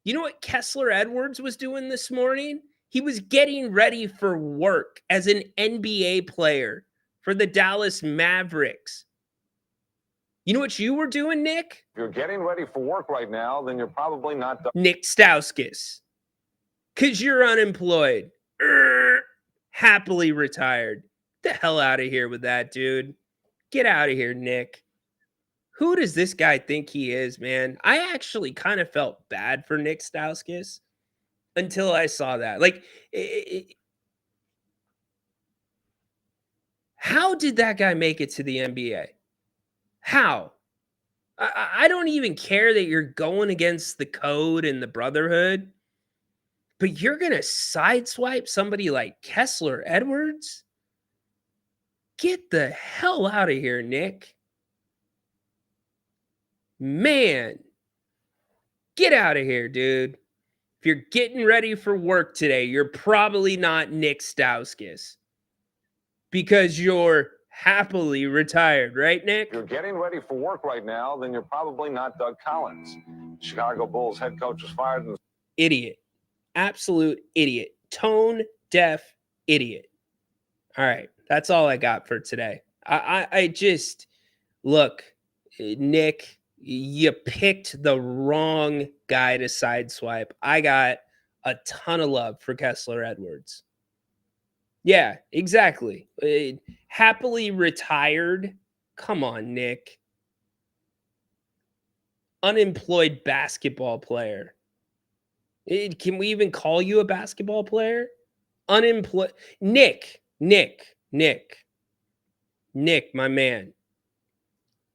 you know what Kessler Edwards was doing this morning? He was getting ready for work as an NBA player for the Dallas Mavericks. You know what you were doing, Nick? If you're getting ready for work right now, then you're probably not done. Nick Stauskas. Because you're unemployed. Happily retired. Get the hell out of here with that, dude. Get out of here, Nick. Who does this guy think he is, man? I actually kind of felt bad for Nick Stauskas until I saw that. Like, how did that guy make it to the NBA? How? I don't even care that you're going against the code and the brotherhood, but you're going to sideswipe somebody like Kessler Edwards? Get the hell out of here, Nick. Man, get out of here, dude. If you're getting ready for work today, you're probably not Nick Stauskas because you're happily retired, right, Nick? If you're getting ready for work right now, then you're probably not Doug Collins. Chicago Bulls head coach was fired. Idiot. Absolute idiot. Tone deaf idiot. All right. That's all I got for today. I just, look, Nick, you picked the wrong guy to sideswipe. I got a ton of love for Kessler Edwards. Yeah, exactly. Happily retired. Come on, Nick. Unemployed basketball player. Can we even call you a basketball player? Unemployed. Nick, my man.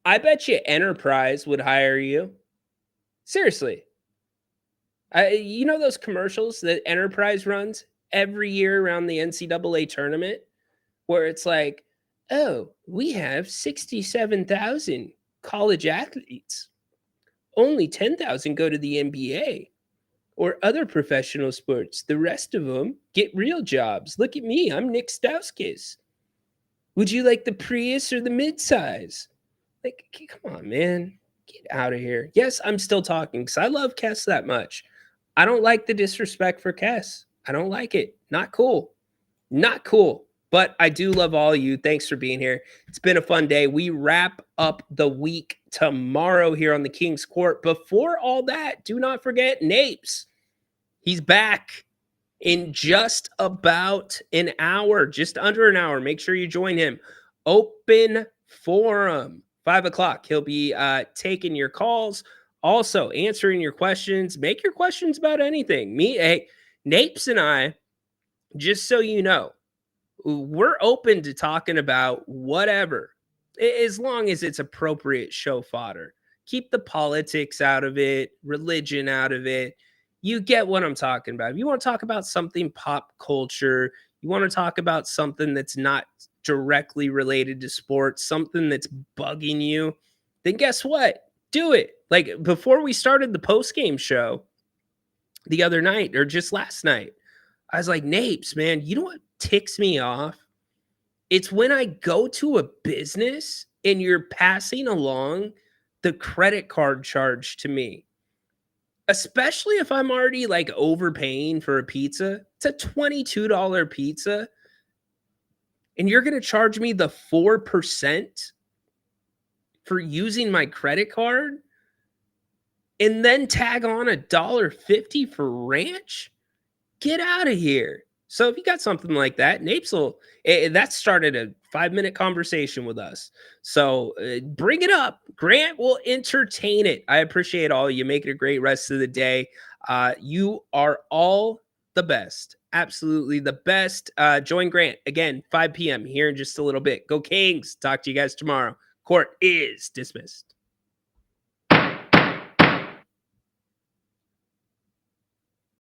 I bet you Enterprise would hire you. Seriously. You know those commercials that Enterprise runs every year around the NCAA tournament where it's like, oh, we have 67,000 college athletes. Only 10,000 go to the NBA or other professional sports. The rest of them get real jobs. Look at me. I'm Nick Stauskas. Would you like the Prius or the midsize? Like, come on, man. Get out of here. Yes, I'm still talking because I love Kess that much. I don't like the disrespect for Kess. I don't like it. Not cool. Not cool. But I do love all of you. Thanks for being here. It's been a fun day. We wrap up the week tomorrow here on the King's Court. Before all that, do not forget Napes. He's back in just about an hour, just under an hour. Make sure you join him. Open forum, 5 o'clock. He'll be taking your calls, also answering your questions. Make your questions about anything. Napes and I, just so you know, we're open to talking about whatever, as long as it's appropriate show fodder. Keep the politics out of it, religion out of it. You get what I'm talking about. If you want to talk about something pop culture, you want to talk about something that's not directly related to sports, something that's bugging you, then guess what? Do it. Like before we started the post-game show the other night or just last night, I was like, Napes, man, you know what ticks me off? It's when I go to a business and you're passing along the credit card charge to me, especially if I'm already like overpaying for a pizza. It's a $22 pizza. And you're going to charge me the 4% for using my credit card and then tag on $1.50 for ranch? Get out of here. So if you got something like that, Napes will, that started a 5-minute conversation with us. So bring it up. Grant will entertain it. I appreciate all of you. Make it a great rest of the day. You are all the best. Absolutely the best. Join Grant again, 5 p.m. here in just a little bit. Go Kings. Talk to you guys tomorrow. Court is dismissed.